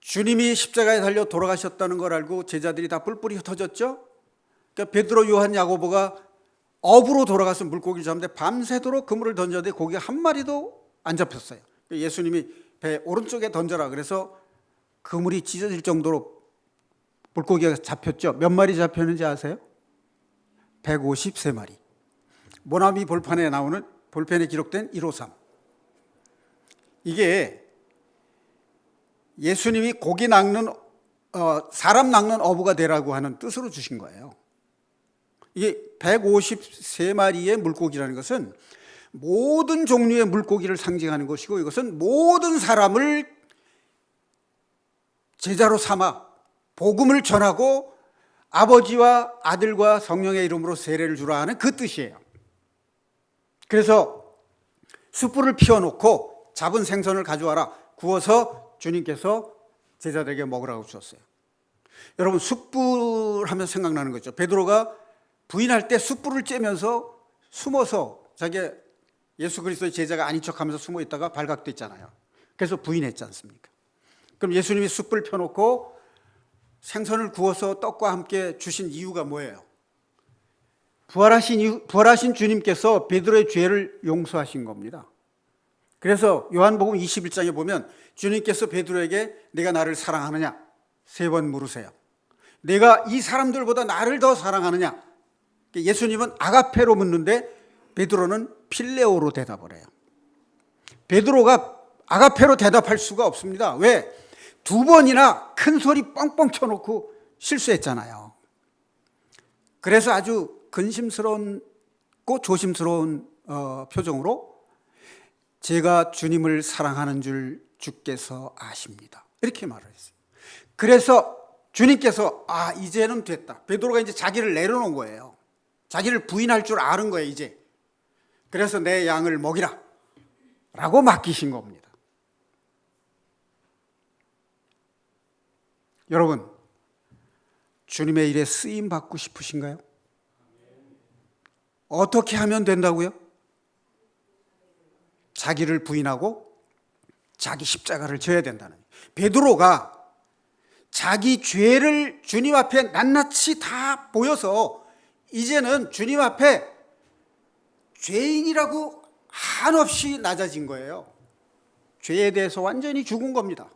주님이 십자가에 달려 돌아가셨다는 걸 알고 제자들이 다 뿔뿔이 흩어졌죠. 그러니까 베드로, 요한, 야고보가 업으로 돌아가서 물고기를 잡는데 밤새도록 그물을 던졌는데 고기 한 마리도 안 잡혔어요. 예수님이 배 오른쪽에 던져라 그래서 그물이 찢어질 정도로 물고기가 잡혔죠. 몇 마리 잡혔는지 아세요? 153마리. 모나미 볼펜에 기록된 153. 이게 예수님이 사람 낚는 어부가 되라고 하는 뜻으로 주신 거예요. 이게 153마리의 물고기라는 것은 모든 종류의 물고기를 상징하는 것이고, 이것은 모든 사람을 제자로 삼아 복음을 전하고 아버지와 아들과 성령의 이름으로 세례를 주라 하는 그 뜻이에요. 그래서 숯불을 피워놓고 잡은 생선을 가져와라, 구워서 주님께서 제자들에게 먹으라고 주셨어요. 여러분, 숯불 하면 생각나는 거죠. 베드로가 부인할 때 숯불을 쬐면서 숨어서 자기 예수 그리스도의 제자가 아닌 척하면서 숨어 있다가 발각됐잖아요. 그래서 부인했지 않습니까? 그럼 예수님이 숯불 펴놓고 생선을 구워서 떡과 함께 주신 이유가 뭐예요? 부활하신 주님께서 베드로의 죄를 용서하신 겁니다. 그래서 요한복음 21장에 보면 주님께서 베드로에게 내가 나를 사랑하느냐 3번 물으세요. 내가 이 사람들보다 나를 더 사랑하느냐? 예수님은 아가페로 묻는데 베드로는 필레오로 대답을 해요. 베드로가 아가페로 대답할 수가 없습니다. 왜? 2번이나 큰 소리 뻥뻥 쳐놓고 실수했잖아요. 그래서 아주 근심스럽고 조심스러운 표정으로 제가 주님을 사랑하는 줄 주께서 아십니다, 이렇게 말을 했어요. 그래서 주님께서 이제는 됐다. 베드로가 이제 자기를 내려놓은 거예요. 자기를 부인할 줄 아는 거예요, 이제. 그래서 내 양을 먹이라 라고 맡기신 겁니다. 여러분, 주님의 일에 쓰임 받고 싶으신가요? 어떻게 하면 된다고요? 자기를 부인하고 자기 십자가를 져야 된다는 거예요. 베드로가 자기 죄를 주님 앞에 낱낱이 다 보여서 이제는 주님 앞에 죄인이라고 한없이 낮아진 거예요. 죄에 대해서 완전히 죽은 겁니다.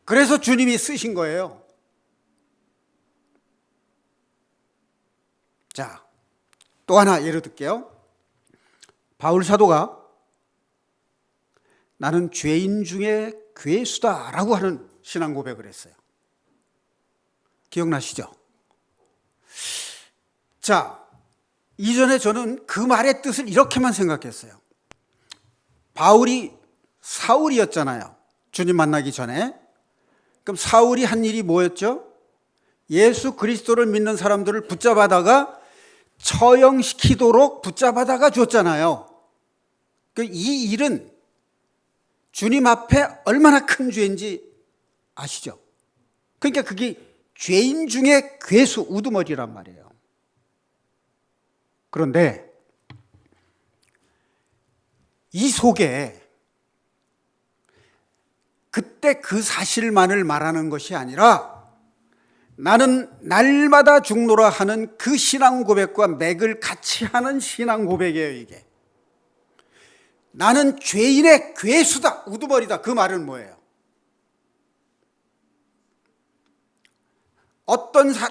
그래서 주님이 쓰신 거예요. 자, 또 하나 예를 들게요. 바울 사도가 나는 죄인 중에 괴수다라고 하는 신앙 고백을 했어요. 기억나시죠? 자, 이전에 저는 그 말의 뜻을 이렇게만 생각했어요. 바울이 사울이었잖아요, 주님 만나기 전에. 그럼 사울이 한 일이 뭐였죠? 예수 그리스도를 믿는 사람들을 붙잡아다가 처형시키도록 붙잡아다가 줬잖아요. 이 일은 주님 앞에 얼마나 큰 죄인지 아시죠? 그러니까 그게 죄인 중에 괴수, 우두머리란 말이에요. 그런데 이 속에 그때 그 사실만을 말하는 것이 아니라 나는 날마다 죽노라 하는 그 신앙 고백과 맥을 같이 하는 신앙 고백이에요, 이게. 나는 죄인의 괴수다, 우두머리다. 그 말은 뭐예요?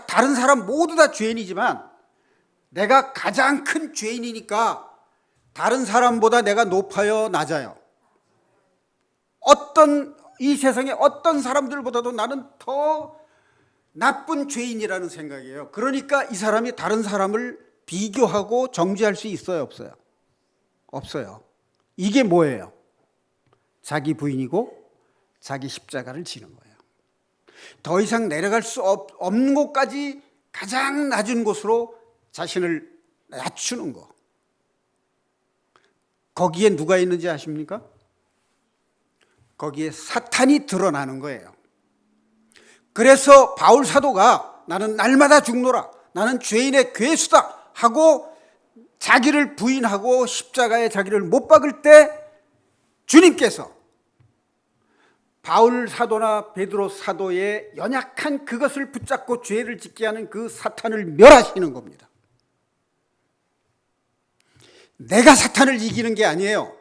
다른 사람 모두 다 죄인이지만 내가 가장 큰 죄인이니까 다른 사람보다 내가 높아요, 낮아요? 이 세상에 어떤 사람들보다도 나는 더 나쁜 죄인이라는 생각이에요. 그러니까 이 사람이 다른 사람을 비교하고 정죄할 수 있어요, 없어요? 없어요. 이게 뭐예요? 자기 부인이고 자기 십자가를 지는 거예요. 더 이상 내려갈 수 없는 곳까지 가장 낮은 곳으로 자신을 낮추는 거. 거기에 누가 있는지 아십니까? 거기에 사탄이 드러나는 거예요. 그래서 바울 사도가 나는 날마다 죽노라, 나는 죄인의 괴수다 하고 자기를 부인하고 십자가에 자기를 못 박을 때 주님께서 바울 사도나 베드로 사도의 연약한 그것을 붙잡고 죄를 짓게 하는 그 사탄을 멸하시는 겁니다. 내가 사탄을 이기는 게 아니에요.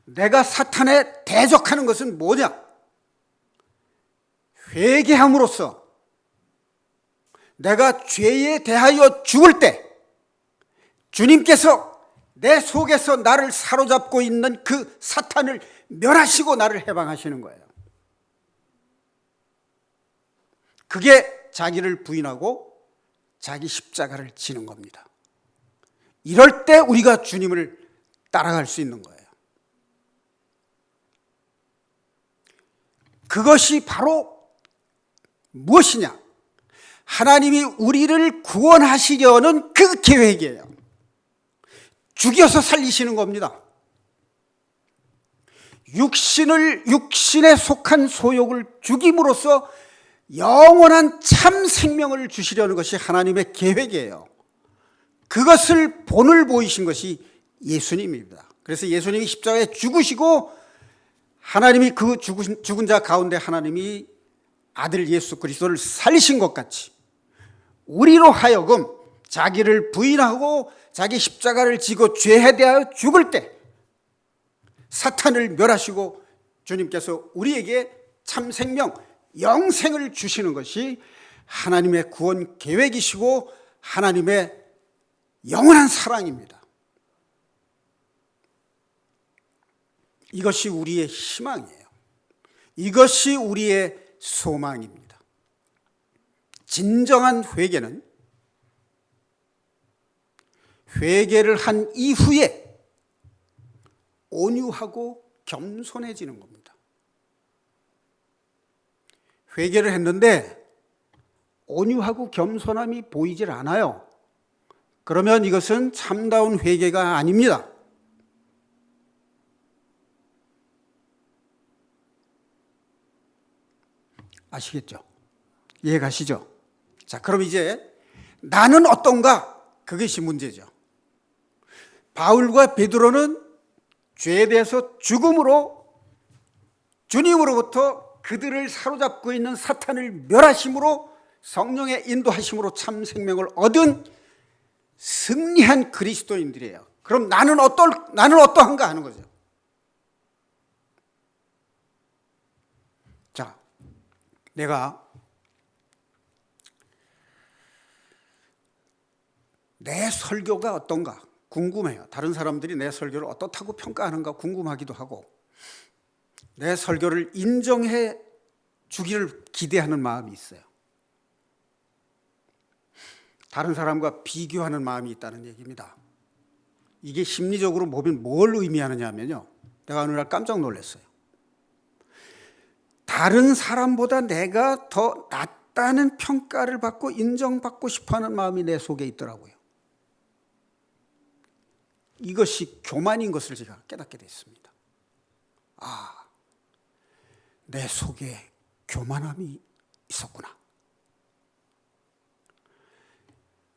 내가 사탄에 대적하는 것은 뭐냐? 회개함으로써 내가 죄에 대하여 죽을 때 주님께서 내 속에서 나를 사로잡고 있는 그 사탄을 멸하시고 나를 해방하시는 거예요. 그게 자기를 부인하고 자기 십자가를 지는 겁니다. 이럴 때 우리가 주님을 따라갈 수 있는 거예요. 그것이 바로 무엇이냐? 하나님이 우리를 구원하시려는 그 계획이에요. 죽여서 살리시는 겁니다. 육신에 속한 소욕을 죽임으로써 영원한 참 생명을 주시려는 것이 하나님의 계획이에요. 그것을 본을 보이신 것이 예수님입니다. 그래서 예수님이 십자가에 죽으시고 하나님이 그 죽은 자 가운데 하나님이 아들 예수 그리스도를 살리신 것 같이 우리로 하여금 자기를 부인하고 자기 십자가를 지고 죄에 대하여 죽을 때 사탄을 멸하시고 주님께서 우리에게 참 생명, 영생을 주시는 것이 하나님의 구원 계획이시고 하나님의 영원한 사랑입니다. 이것이 우리의 희망이에요. 이것이 우리의 소망입니다. 진정한 회개는 회개를 한 이후에 온유하고 겸손해지는 겁니다. 회개를 했는데 온유하고 겸손함이 보이질 않아요. 그러면 이것은 참다운 회개가 아닙니다. 아시겠죠? 이해가시죠? 자, 그럼 이제 나는 어떤가? 그것이 문제죠. 바울과 베드로는 죄에 대해서 죽음으로 주님으로부터 그들을 사로잡고 있는 사탄을 멸하심으로 성령의 인도하심으로 참 생명을 얻은 승리한 그리스도인들이에요. 그럼 나는 어떠한가 하는 거죠. 자, 내가 내 설교가 어떤가 궁금해요. 다른 사람들이 내 설교를 어떻다고 평가하는가 궁금하기도 하고 내 설교를 인정해 주기를 기대하는 마음이 있어요. 다른 사람과 비교하는 마음이 있다는 얘기입니다. 이게 심리적으로 보면 뭘 의미하느냐 하면요, 내가 어느 날 깜짝 놀랐어요. 다른 사람보다 내가 더 낫다는 평가를 받고 인정받고 싶어하는 마음이 내 속에 있더라고요. 이것이 교만인 것을 제가 깨닫게 됐습니다. 아, 내 속에 교만함이 있었구나.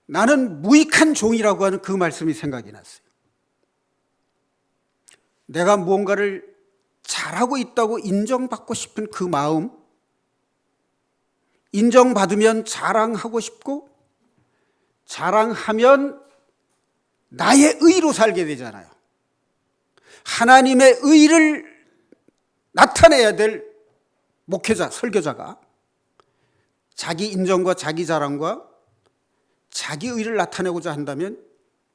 나는 무익한 종이라고 하는 그 말씀이 생각이 났어요. 내가 무언가를 잘하고 있다고 인정받고 싶은 그 마음, 인정받으면 자랑하고 싶고 자랑하면 나의 의로 살게 되잖아요. 하나님의 의를 나타내야 될 목회자, 설교자가 자기 인정과 자기 자랑과 자기 의를 나타내고자 한다면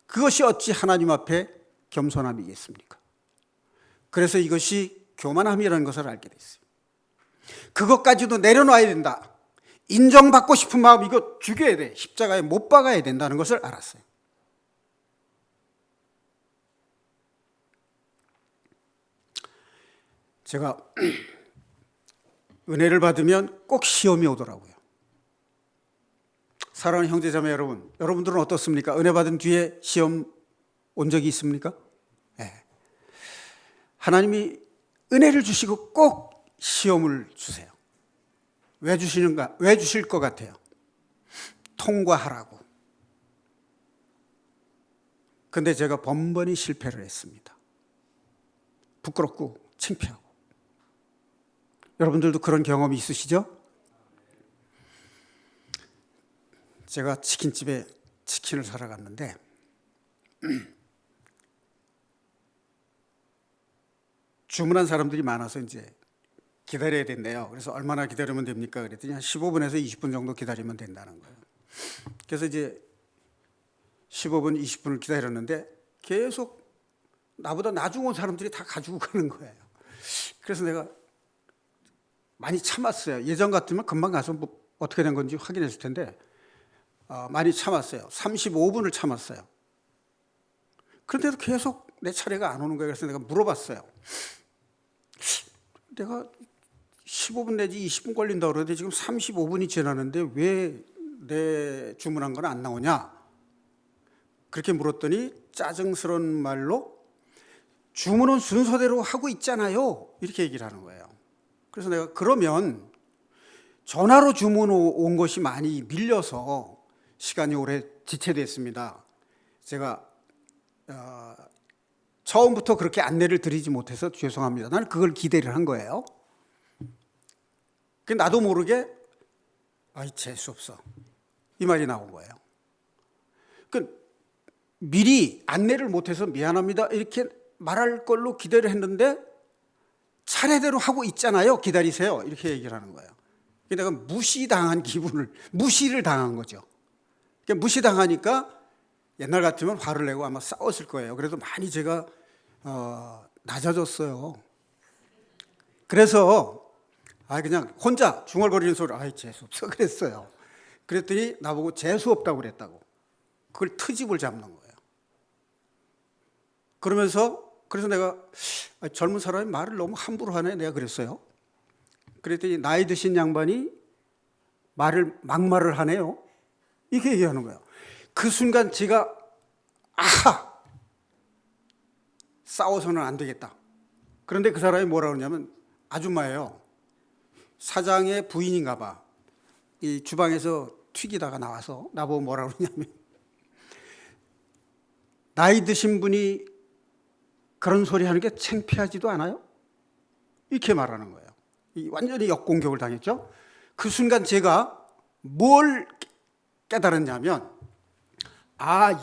그것이 어찌 하나님 앞에 겸손함이겠습니까? 그래서 이것이 교만함이라는 것을 알게 됐어요. 그것까지도 내려놔야 된다. 인정받고 싶은 마음 이거 죽여야 돼. 십자가에 못 박아야 된다는 것을 알았어요. 제가 은혜를 받으면 꼭 시험이 오더라고요. 사랑하는 형제자매 여러분, 여러분들은 어떻습니까? 은혜 받은 뒤에 시험 온 적이 있습니까? 네. 하나님이 은혜를 주시고 꼭 시험을 주세요. 왜 주시는가? 왜 주실 것 같아요? 통과하라고. 근데 제가 번번이 실패를 했습니다. 부끄럽고 창피하고. 여러분들도 그런 경험이 있으시죠? 제가 치킨집에 치킨을 사러 갔는데 주문한 사람들이 많아서 이제 기다려야 된대요. 그래서 얼마나 기다리면 됩니까? 그랬더니 한 15분에서 20분 정도 기다리면 된다는 거예요. 그래서 이제 15분, 20분을 기다렸는데 계속 나보다 나중 온 사람들이 다 가지고 가는 거예요. 그래서 내가 많이 참았어요. 예전 같으면 금방 가서 뭐 어떻게 된 건지 확인했을 텐데 많이 참았어요. 35분을 참았어요. 그런데도 계속 내 차례가 안 오는 거예요. 그래서 내가 물어봤어요. 내가 15분 내지 20분 걸린다고 그러는데 지금 35분이 지났는데 왜 내 주문한 건 안 나오냐? 그렇게 물었더니 짜증스러운 말로 주문은 순서대로 하고 있잖아요. 이렇게 얘기를 하는 거예요. 그래서 내가 그러면 전화로 주문 온 것이 많이 밀려서 시간이 오래 지체됐습니다. 제가 처음부터 그렇게 안내를 드리지 못해서 죄송합니다. 나는 그걸 기대를 한 거예요. 나도 모르게 아이 재수 없어 이 말이 나온 거예요. 미리 안내를 못해서 미안합니다 이렇게 말할 걸로 기대를 했는데 차례대로 하고 있잖아요. 기다리세요. 이렇게 얘기를 하는 거예요. 내가 무시를 당한 거죠. 무시당하니까 옛날 같으면 화를 내고 아마 싸웠을 거예요. 그래도 많이 제가 낮아졌어요. 그래서 그냥 혼자 중얼거리는 소리 재수 없어 그랬어요. 그랬더니 나보고 재수 없다고 그랬다고. 그걸 트집을 잡는 거예요. 그래서 내가 젊은 사람이 말을 너무 함부로 하네 내가 그랬어요. 그랬더니 나이 드신 양반이 막말을 하네요. 이렇게 얘기하는 거예요. 그 순간 제가 싸워서는 안 되겠다. 그런데 그 사람이 뭐라 그러냐면 아줌마예요. 사장의 부인인가 봐. 이 주방에서 튀기다가 나와서 나보고 뭐라 그러냐면 나이 드신 분이 그런 소리 하는 게 창피하지도 않아요? 이렇게 말하는 거예요. 완전히 역공격을 당했죠. 그 순간 제가 뭘 깨달았냐면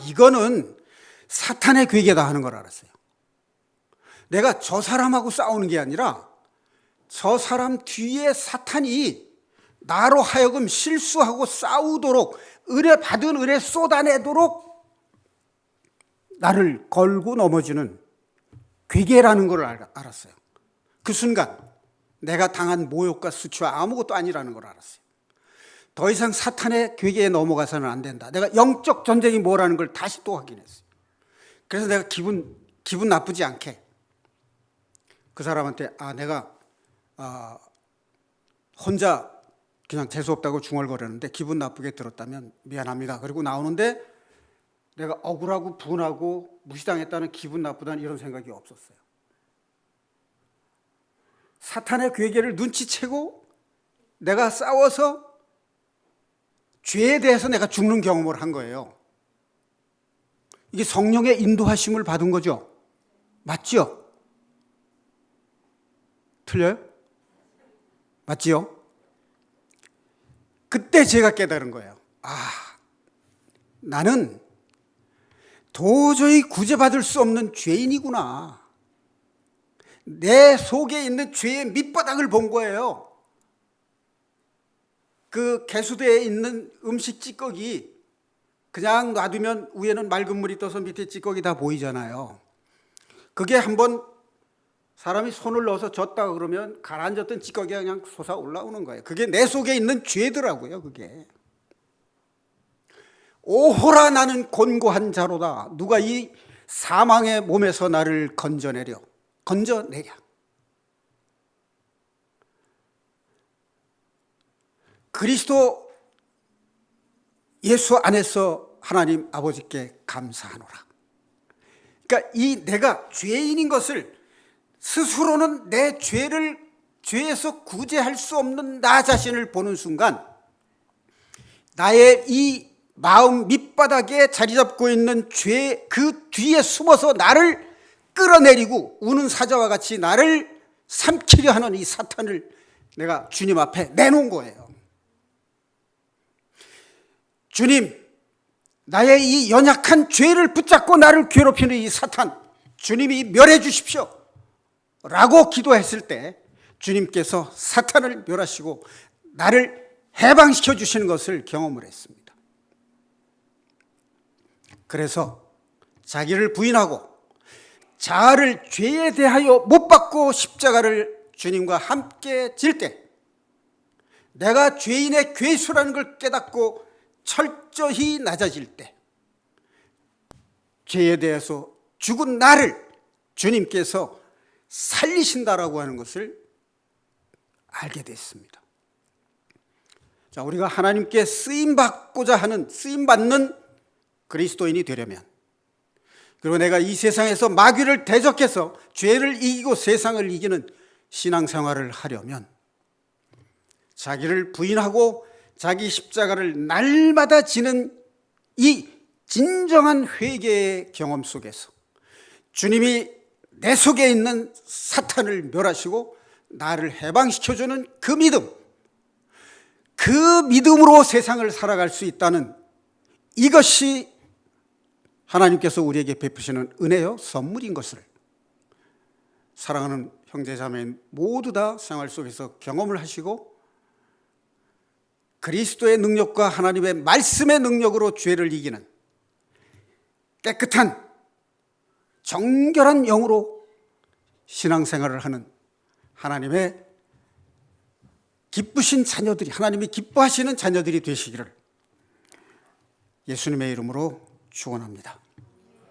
이거는 사탄의 괴계다 하는 걸 알았어요. 내가 저 사람하고 싸우는 게 아니라 저 사람 뒤에 사탄이 나로 하여금 실수하고 싸우도록 받은 은혜 쏟아내도록 나를 걸고 넘어지는 괴계라는 걸 알았어요. 그 순간 내가 당한 모욕과 수치와 아무것도 아니라는 걸 알았어요. 더 이상 사탄의 괴계에 넘어가서는 안 된다. 내가 영적 전쟁이 뭐라는 걸 다시 또 확인했어요. 그래서 내가 기분 나쁘지 않게 그 사람한테 내가 혼자 그냥 재수없다고 중얼거렸는데 기분 나쁘게 들었다면 미안합니다. 그리고 나오는데 내가 억울하고 분하고 무시당했다는 기분 나쁘다는 이런 생각이 없었어요. 사탄의 괴계를 눈치채고 내가 싸워서 죄에 대해서 내가 죽는 경험을 한 거예요. 이게 성령의 인도하심을 받은 거죠. 맞죠? 틀려요? 맞지요? 그때 제가 깨달은 거예요. 나는 도저히 구제받을 수 없는 죄인이구나. 내 속에 있는 죄의 밑바닥을 본 거예요. 그 개수대에 있는 음식 찌꺼기 그냥 놔두면 위에는 맑은 물이 떠서 밑에 찌꺼기 다 보이잖아요. 그게 한번 사람이 손을 넣어서 젓다 그러면 가라앉았던 찌꺼기가 그냥 솟아 올라오는 거예요. 그게 내 속에 있는 죄더라고요. 그게 오호라 나는 곤고한 자로다. 누가 이 사망의 몸에서 나를 건져내랴. 그리스도 예수 안에서 하나님 아버지께 감사하노라. 그러니까 내가 죄인인 것을 스스로는 내 죄에서 구제할 수 없는 나 자신을 보는 순간 나의 이 마음 밑바닥에 자리 잡고 있는 죄 그 뒤에 숨어서 나를 끌어내리고 우는 사자와 같이 나를 삼키려 하는 이 사탄을 내가 주님 앞에 내놓은 거예요. 주님, 나의 이 연약한 죄를 붙잡고 나를 괴롭히는 이 사탄, 주님이 멸해 주십시오 라고 기도했을 때 주님께서 사탄을 멸하시고 나를 해방시켜 주시는 것을 경험을 했습니다. 그래서 자기를 부인하고 자아를 죄에 대하여 못 박고 십자가를 주님과 함께 질 때 내가 죄인의 괴수라는 걸 깨닫고 철저히 낮아질 때 죄에 대해서 죽은 나를 주님께서 살리신다라고 하는 것을 알게 됐습니다. 자, 우리가 하나님께 쓰임받고자 하는, 쓰임받는 그리스도인이 되려면, 그리고 내가 이 세상에서 마귀를 대적해서 죄를 이기고 세상을 이기는 신앙생활을 하려면 자기를 부인하고 자기 십자가를 날마다 지는 이 진정한 회개의 경험 속에서 주님이 내 속에 있는 사탄을 멸하시고 나를 해방시켜주는 그 믿음, 그 믿음으로 세상을 살아갈 수 있다는, 이것이 하나님께서 우리에게 베푸시는 은혜요 선물인 것을 사랑하는 형제자매 모두 다 생활 속에서 경험을 하시고 그리스도의 능력과 하나님의 말씀의 능력으로 죄를 이기는 깨끗한 정결한 영으로 신앙생활을 하는 하나님의 기쁘신 자녀들이, 하나님이 기뻐하시는 자녀들이 되시기를 예수님의 이름으로 축원합니다.